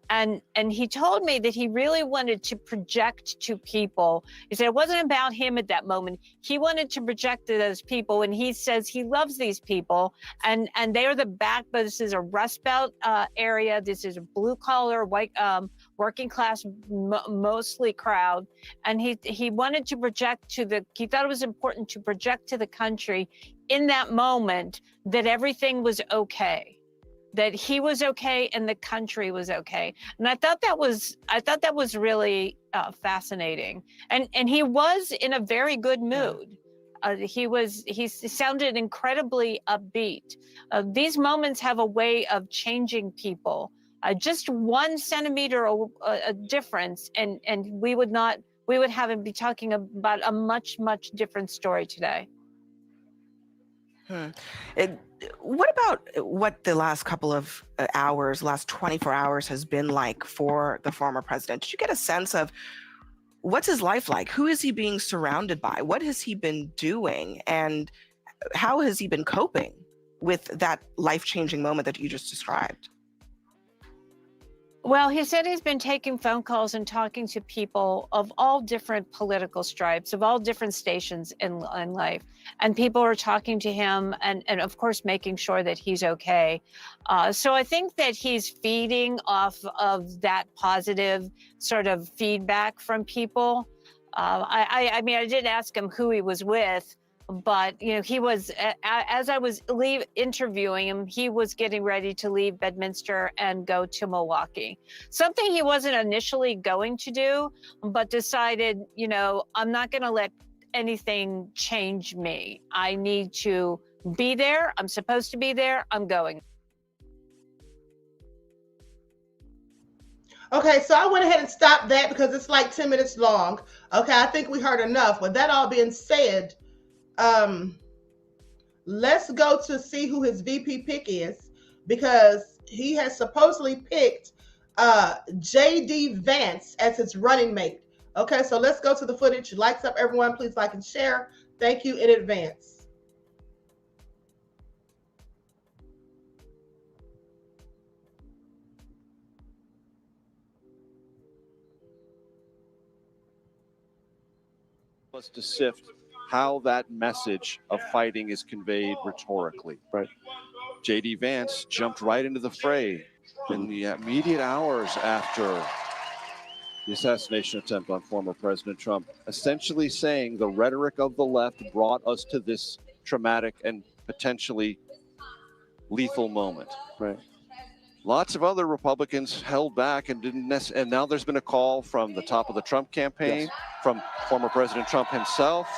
And he told me that he really wanted to project to people. He said it wasn't about him at that moment. He wanted to project to those people, and he says he loves these people, and they are the backbone. This is a Rust Belt area. This is a blue collar, white, working class, mostly crowd. And he wanted to project he thought it was important to project to the country in that moment that everything was okay. That he was okay and the country was okay. And I thought that was really fascinating. And he was in a very good mood. He sounded incredibly upbeat. These moments have a way of changing people. Just 1 centimeter a difference, and we would have him be talking about a much, much different story today. What about what the last couple of hours, last 24 hours has been like for the former president? Did you get a sense of what's his life like? Who is he being surrounded by? What has he been doing? And how has he been coping with that life-changing moment that you just described? Well, he said he's been taking phone calls and talking to people of all different political stripes, of all different stations in life. And people are talking to him and of course, making sure that he's okay. So I think that he's feeding off of that positive sort of feedback from people. I mean, I did ask him who he was with, but he was, as I was interviewing him, he was getting ready to leave Bedminster and go to Milwaukee. Something he wasn't initially going to do, but decided, I'm not going to let anything change me. I need to be there. I'm supposed to be there. I'm going. Okay, so I went ahead and stopped that because it's like 10 minutes long. Okay, I think we heard enough. With that all being said, let's go to see who his VP pick is, because he has supposedly picked JD Vance as his running mate. Okay, so let's go to the footage. Lights up, everyone. Please like and share. Thank you in advance. Us to sift how that message of fighting is conveyed rhetorically. Right. JD Vance jumped right into the fray in the immediate hours after the assassination attempt on former President Trump, essentially saying the rhetoric of the left brought us to this traumatic and potentially lethal moment. Right. Lots of other Republicans held back and didn't and now there's been a call from the top of the Trump campaign, from former President Trump himself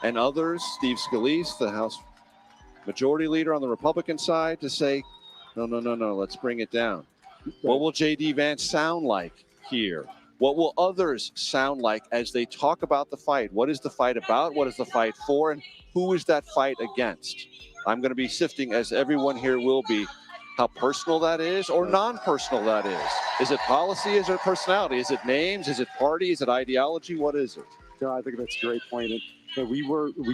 and others, Steve Scalise, the House Majority Leader on the Republican side, to say, no, let's bring it down. What will JD Vance sound like here? What will others sound like as they talk about the fight? What is the fight about? What is the fight for? And who is that fight against? I'm going to be sifting, as everyone here will be, how personal that is or non-personal that is. Is it policy? Is it personality? Is it names? Is it party? Is it ideology? What is it? I think that's a great point. And we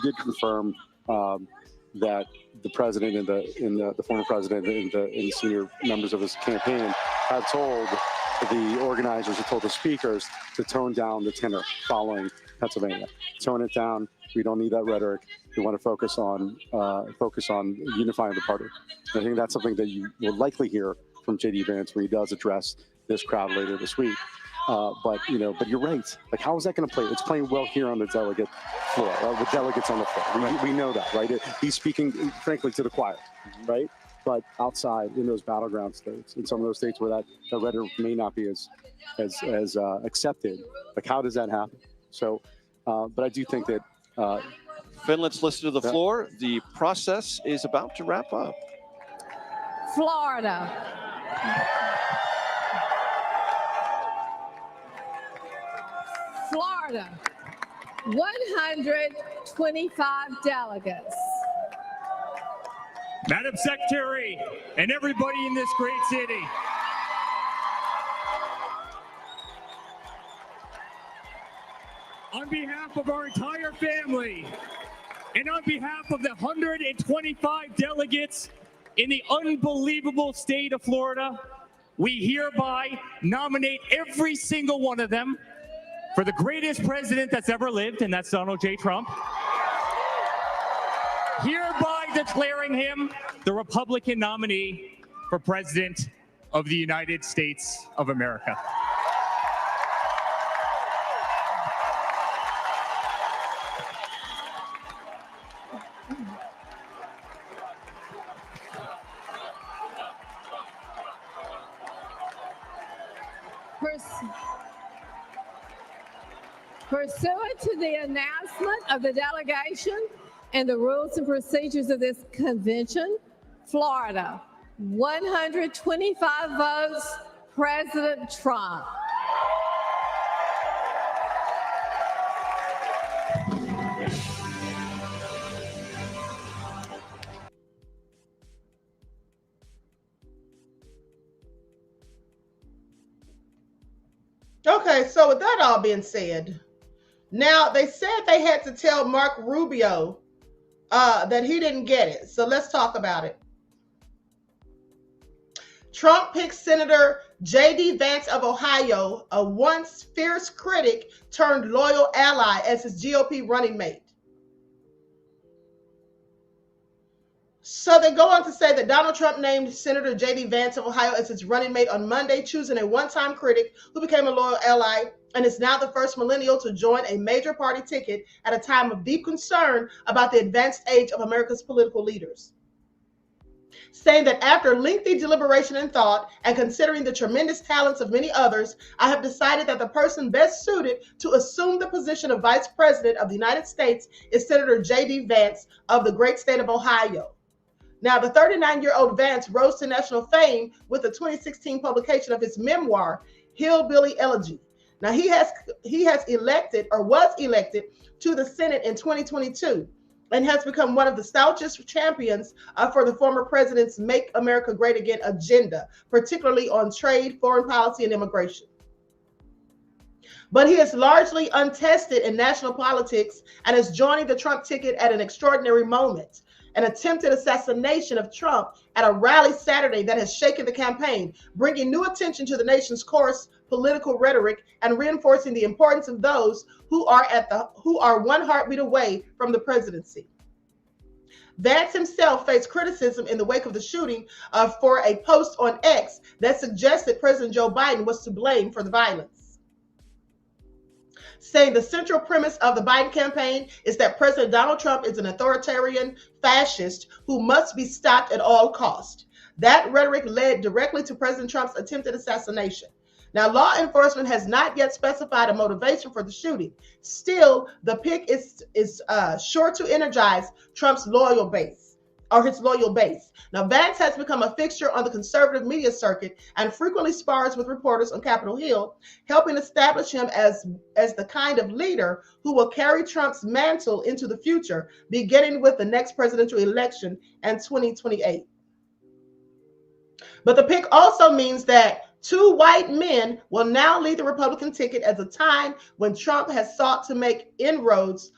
did confirm that the president and the former president and the senior members of his campaign had told the organizers, had told the speakers to tone down the tenor following Pennsylvania. Tone it down. We don't need that rhetoric. We want to focus on unifying the party. I think that's something that you will likely hear from JD Vance when he does address this crowd later this week. But you're right. Like, how is that going to play? It's playing well here on the delegate floor, the delegates on the floor. We know that, right? He's speaking, frankly, to the choir, right? But outside in those battleground states, in some of those states where that rhetoric may not be as accepted, like, how does that happen? So, but I do think that Finn, let's listen to the floor. The process is about to wrap up. Florida. Florida, 125 delegates. Madam Secretary, and everybody in this great city. On behalf of our entire family, and on behalf of the 125 delegates in the unbelievable state of Florida, we hereby nominate every single one of them for the greatest president that's ever lived, and that's Donald J. Trump. Hereby declaring him the Republican nominee for President of the United States of America. Pursuant to the announcement of the delegation and the rules and procedures of this convention, Florida, 125 votes, President Trump. Okay, so with that all being said, now they said they had to tell Mark Rubio that he didn't get it. So let's talk about it. Trump picks Senator JD Vance of Ohio, a once fierce critic turned loyal ally, as his GOP running mate. So they go on to say that Donald Trump named Senator JD Vance of Ohio as his running mate on Monday, choosing a one-time critic who became a loyal ally and is now the first millennial to join a major party ticket at a time of deep concern about the advanced age of America's political leaders. Saying that after lengthy deliberation and thought, and considering the tremendous talents of many others, I have decided that the person best suited to assume the position of Vice President of the United States is Senator JD Vance of the great state of Ohio. Now, the 39-year-old Vance rose to national fame with the 2016 publication of his memoir, Hillbilly Elegy. Now, he has elected, or was elected, to the Senate in 2022 and has become one of the stoutest champions for the former president's Make America Great Again agenda, particularly on trade, foreign policy, and immigration. But he is largely untested in national politics and is joining the Trump ticket at an extraordinary moment. An attempted assassination of Trump at a rally Saturday that has shaken the campaign, bringing new attention to the nation's coarse political rhetoric and reinforcing the importance of those who are one heartbeat away from the presidency. Vance himself faced criticism in the wake of the shooting for a post on X that suggested President Joe Biden was to blame for the violence. saying the central premise of the Biden campaign is that President Donald Trump is an authoritarian fascist who must be stopped at all costs. That rhetoric led directly to President Trump's attempted assassination. Now, law enforcement has not yet specified a motivation for the shooting. Still, the pick is sure to energize Trump's loyal base, or his loyal base. Now, Vance has become a fixture on the conservative media circuit and frequently spars with reporters on Capitol Hill, helping establish him as the kind of leader who will carry Trump's mantle into the future, beginning with the next presidential election in 2028. But the pick also means that two white men will now lead the Republican ticket at a time when Trump has sought to make inroads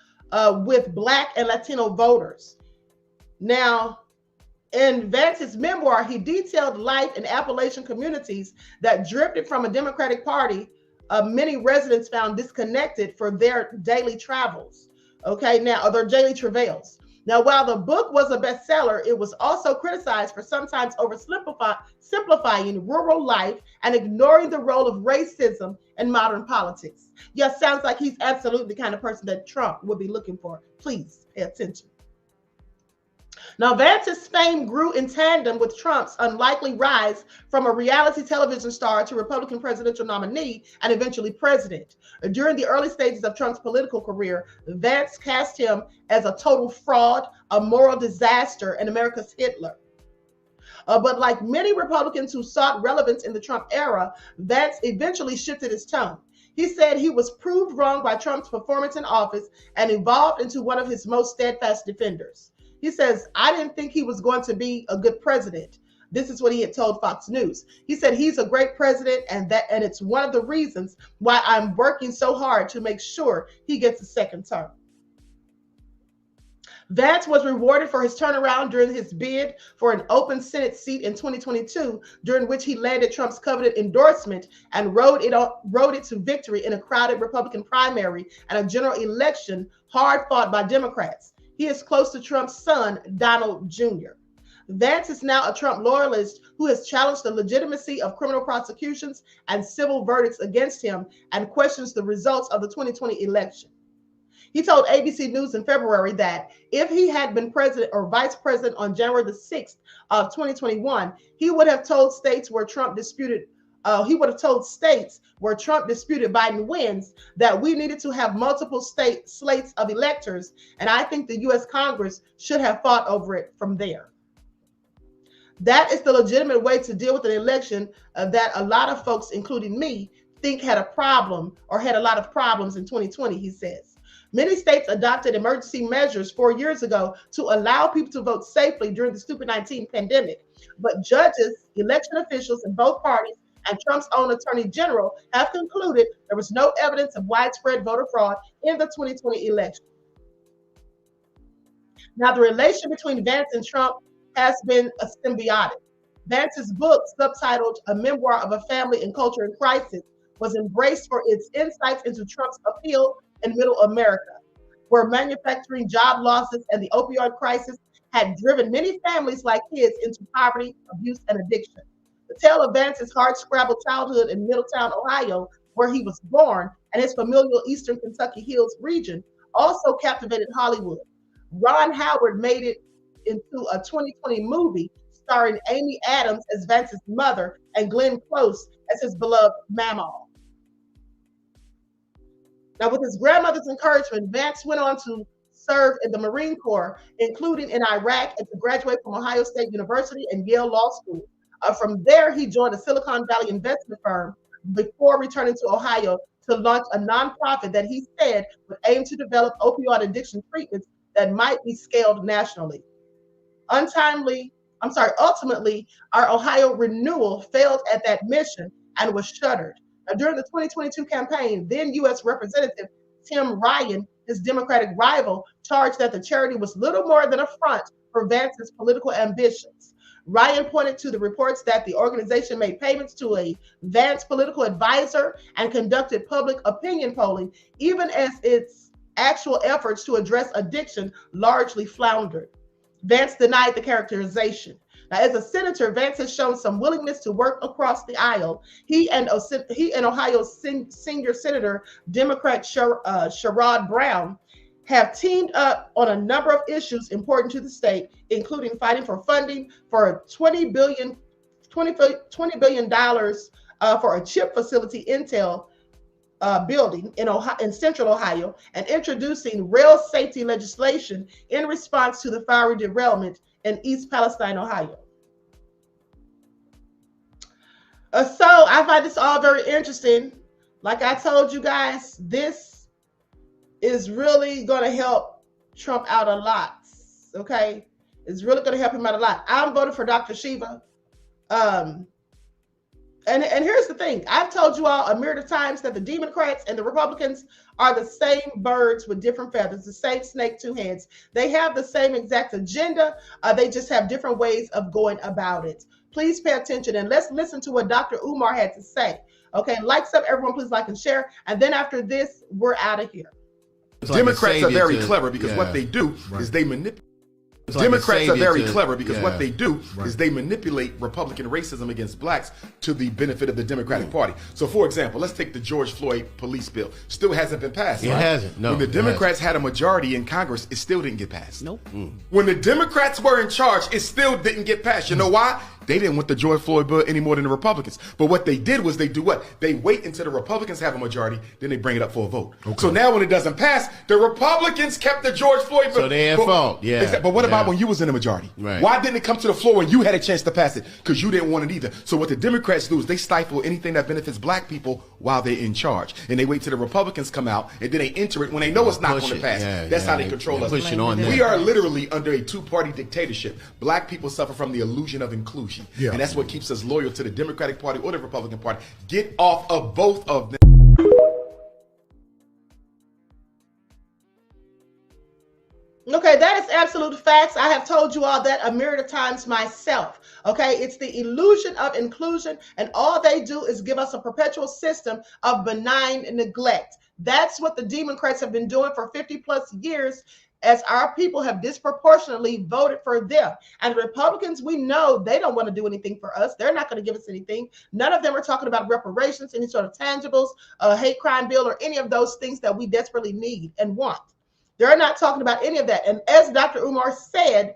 with Black and Latino voters. Now, in Vance's memoir, he detailed life in Appalachian communities that drifted from a Democratic Party. Many residents found disconnected for their daily travels, or their daily travails. Now, while the book was a bestseller, it was also criticized for sometimes simplifying rural life and ignoring the role of racism in modern politics. Yes, sounds like he's absolutely the kind of person that Trump would be looking for. Please pay attention. Now, Vance's fame grew in tandem with Trump's unlikely rise from a reality television star to Republican presidential nominee and eventually president. During the early stages of Trump's political career, Vance cast him as a total fraud, a moral disaster, and America's Hitler. But like many Republicans who sought relevance in the Trump era, Vance eventually shifted his tone. He said he was proved wrong by Trump's performance in office and evolved into one of his most steadfast defenders. He says, I didn't think he was going to be a good president. This is what he had told Fox News. He said he's a great president, and it's one of the reasons why I'm working so hard to make sure he gets a second term. Vance was rewarded for his turnaround during his bid for an open Senate seat in 2022, during which he landed Trump's coveted endorsement and rode it to victory in a crowded Republican primary and a general election hard fought by Democrats. He is close to Trump's son, Donald Jr. Vance is now a Trump loyalist who has challenged the legitimacy of criminal prosecutions and civil verdicts against him and questions the results of the 2020 election. He told ABC News in February that if he had been president or vice president on January the 6th of 2021, he would have told states where Trump disputed Biden wins that we needed to have multiple state slates of electors, and I think the U.S. Congress should have fought over it from there. That is the legitimate way to deal with an election that a lot of folks, including me, think had a problem or had a lot of problems in 2020, he says. Many states adopted emergency measures 4 years ago to allow people to vote safely during the stupid 19 pandemic, but judges, election officials in both parties, and Trump's own attorney general have concluded there was no evidence of widespread voter fraud in the 2020 election. Now, the relation between Vance and Trump has been a symbiotic. Vance's book, subtitled A Memoir of a Family and Culture in Crisis, was embraced for its insights into Trump's appeal in middle America, where manufacturing job losses and the opioid crisis had driven many families like his into poverty, abuse, and addiction. The tale of Vance's hard-scrabbled childhood in Middletown, Ohio, where he was born, and his familial Eastern Kentucky Hills region also captivated Hollywood. Ron Howard made it into a 2020 movie starring Amy Adams as Vance's mother and Glenn Close as his beloved Mamaw. Now, with his grandmother's encouragement, Vance went on to serve in the Marine Corps, including in Iraq, and to graduate from Ohio State University and Yale Law School. From there, he joined a Silicon Valley investment firm before returning to Ohio to launch a nonprofit that he said would aim to develop opioid addiction treatments that might be scaled nationally. Ultimately, our Ohio renewal failed at that mission and was shuttered. Now, during the 2022 campaign, then U.S. Representative Tim Ryan, his Democratic rival, charged that the charity was little more than a front for Vance's political ambitions. Ryan pointed to the reports that the organization made payments to a Vance political advisor and conducted public opinion polling, even as its actual efforts to address addiction largely floundered. Vance denied the characterization. Now, as a senator, Vance has shown some willingness to work across the aisle. He and Ohio's senior senator, Democrat Sherrod Brown, have teamed up on a number of issues important to the state, including fighting for funding for $20 billion for a chip facility Intel building in central Ohio, and introducing rail safety legislation in response to the fiery derailment in East Palestine, Ohio. So I find this all very interesting. Like I told you guys, this is really going to help Trump out a lot. Okay, it's really going to help him out a lot. I'm voting for Dr. Shiva. And here's the thing. I've told you all a myriad of times that the Democrats and the Republicans are the same birds with different feathers, the same snake, two heads. They have the same exact agenda. They just have different ways of going about it. Please pay attention and let's listen to what Dr. Umar had to say. Okay, likes up, everyone, please like and share. And then after this, we're out of here. Democrats are very clever because what they do is they manipulate. Democrats are very clever because what they do is they manipulate Republican racism against blacks to the benefit of the Democratic Party. So, for example, let's take the George Floyd police bill. Still hasn't been passed. It hasn't. No. When the Democrats had a majority in Congress, it still didn't get passed. Nope. When the Democrats were in charge, it still didn't get passed. You know why? They didn't want the George Floyd bill any more than the Republicans. But what they did was they do what? They wait until the Republicans have a majority, then they bring it up for a vote. Okay. So now when it doesn't pass, the Republicans kept the George Floyd bill. So they at fault, yeah. But what about when you was in the majority? Right. Why didn't it come to the floor when you had a chance to pass it? Because you didn't want it either. So what the Democrats do is they stifle anything that benefits black people while they're in charge. And they wait till the Republicans come out, and then they enter it when they know it's not going to pass. That's how they control us. We are literally under a two-party dictatorship. Black people suffer from the illusion of inclusion. And that's what keeps us loyal to the Democratic Party or the Republican Party. Get off of both of them. Okay, that is absolute facts. I have told you all that a myriad of times myself. Okay, it's the illusion of inclusion, and all they do is give us a perpetual system of benign neglect. That's what the Democrats have been doing for 50 plus years, as our people have disproportionately voted for them. And the Republicans, we know they don't want to do anything for us. They're not going to give us anything. None of them are talking about reparations, any sort of tangibles, a hate crime bill, or any of those things that we desperately need and want. They're not talking about any of that. And as Dr. Umar said,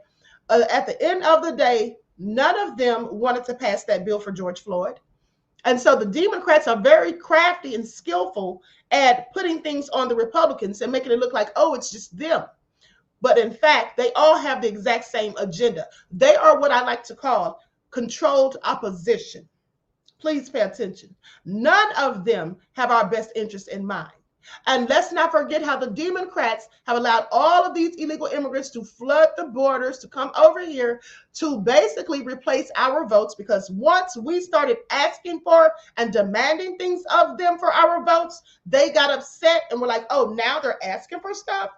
at the end of the day, none of them wanted to pass that bill for George Floyd. And so the Democrats are very crafty and skillful at putting things on the Republicans and making it look like, oh, it's just them. But in fact, they all have the exact same agenda. They are what I like to call controlled opposition. Please pay attention. None of them have our best interest in mind. And let's not forget how the Democrats have allowed all of these illegal immigrants to flood the borders, to come over here, to basically replace our votes. Because once we started asking for and demanding things of them for our votes, they got upset and were like, oh, now they're asking for stuff.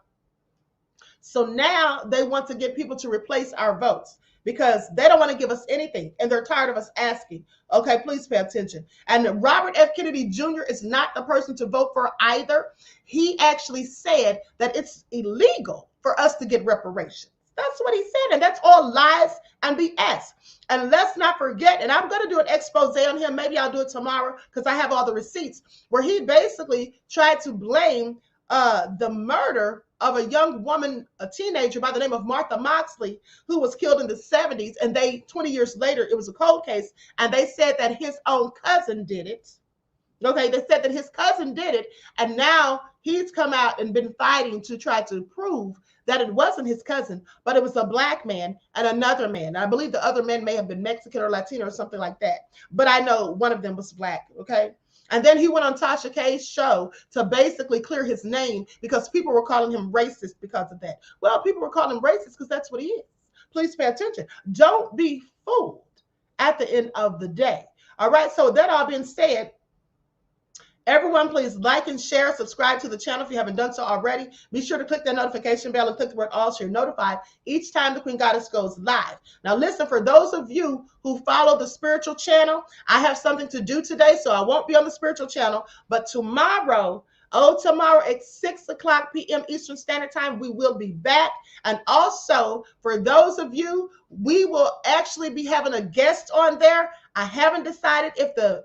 So now they want to get people to replace our votes because they don't want to give us anything and they're tired of us asking. Okay, please pay attention. And Robert F. Kennedy Jr. is not the person to vote for either. He actually said that it's illegal for us to get reparations. That's what he said, and that's all lies and BS. And let's not forget, and I'm going to do an expose on him. Maybe I'll do it tomorrow because I have all the receipts, where he basically tried to blame the murder of a young woman, a teenager by the name of Martha Moxley, who was killed in the 70s. And 20 years later, it was a cold case. And they said that his own cousin did it. Okay, they said that his cousin did it. And now he's come out and been fighting to try to prove that it wasn't his cousin, but it was a black man and another man. I believe the other man may have been Mexican or Latino or something like that. But I know one of them was black, okay? And then he went on Tasha K's show to basically clear his name because people were calling him racist because of that. Well, people were calling him racist because that's what he is. Please pay attention. Don't be fooled at the end of the day. All right, so that all being said, everyone, please like and share, subscribe to the channel if you haven't done so already. Be sure to click that notification bell and click the word all so you're notified each time the Queen Goddess goes live. Now, listen, for those of you who follow the spiritual channel, I have something to do today, so I won't be on the spiritual channel. But tomorrow, Tomorrow at 6 o'clock p.m. Eastern Standard Time, we will be back. And also, for those of you, we will actually be having a guest on there. I haven't decided if the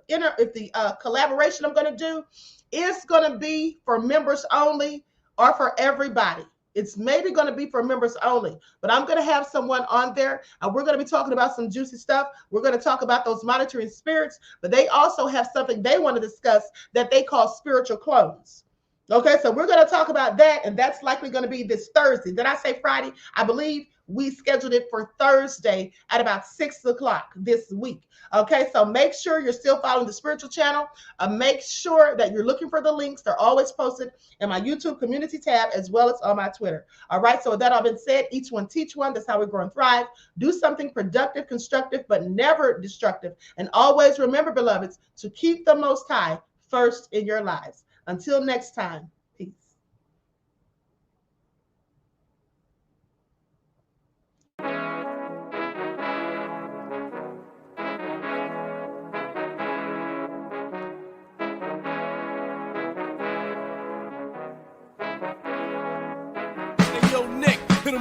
collaboration I'm going to do is going to be for members only or for everybody. It's maybe going to be for members only, but I'm going to have someone on there, and we're going to be talking about some juicy stuff. We're going to talk about those monitoring spirits, but they also have something they want to discuss that they call spiritual clones. Okay, so we're going to talk about that, and that's likely going to be this Thursday. Did I say Friday? I believe we scheduled it for Thursday at about 6 o'clock this week. Okay, so make sure you're still following the spiritual channel. Make sure that you're looking for the links. They're always posted in my YouTube community tab as well as on my Twitter. All right, so with that all been said, each one teach one. That's how we grow and thrive. Do something productive, constructive, but never destructive. And always remember, beloveds, to keep the Most High first in your lives. Until next time, peace.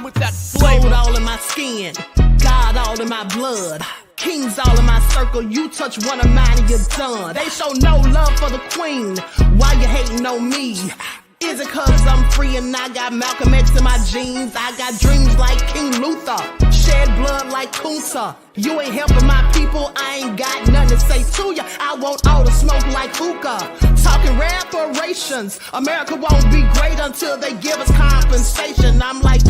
With that gold all in my skin, God all in my blood, kings all in my circle. You touch one of mine and you're done. They show no love for the queen. Why you hating on me? Is it cause I'm free and I got Malcolm X in my jeans? I got dreams like King Luther, shed blood like Kunsa. You ain't helping my people, I ain't got nothing to say to ya. I want all the smoke like hookah. Talking reparations, America won't be great until they give us compensation. I'm like,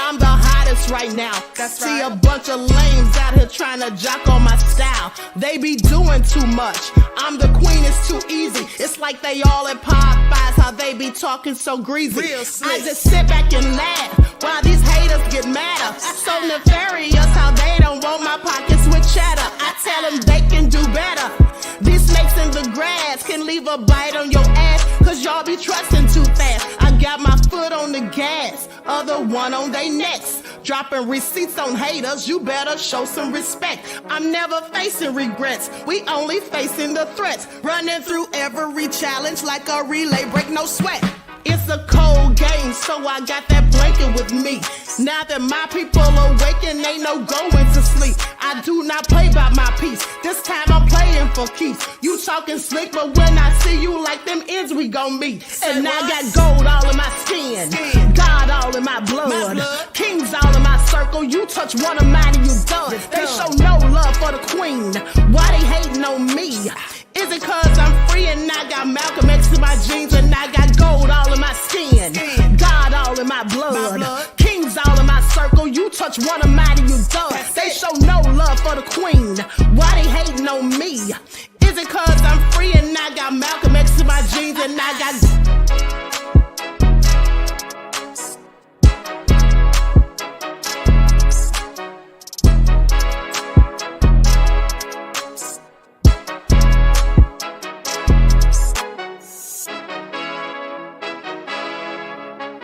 I'm the hottest right now. See a bunch of lames out here trying to jock on my style. They be doing too much. I'm the queen, it's too easy. It's like they all at Popeyes, how they be talking so greasy. I just sit back and laugh while these haters get madder. So nefarious how they don't want my pockets with cheddar. I tell them they can do better. These snakes in the grass can leave a bite on your ass, cause y'all be trusting too fast. I got my foot on the gas, other one on they necks. Dropping receipts on haters, you better show some respect. I'm never facing regrets, we only facing the threats. Running through every challenge like a relay, break no sweat. It's a cold game, so I got that blanket with me. Now that my people awaken, ain't no going to sleep. I do not play by my piece, this time I'm playing for keeps. You talking slick, but when I see you like them ends, we gon' meet. And I got gold all in my skin, God all in my blood, kings all in my circle. You touch one of mine and you done. They show no love for the queen. Why they hating on me? Is it cause I'm free and I got Malcolm X in my jeans and I got gold all in my skin, God all in my blood, kings all in my circle. You touch one of mine and you done. They show no love for the queen.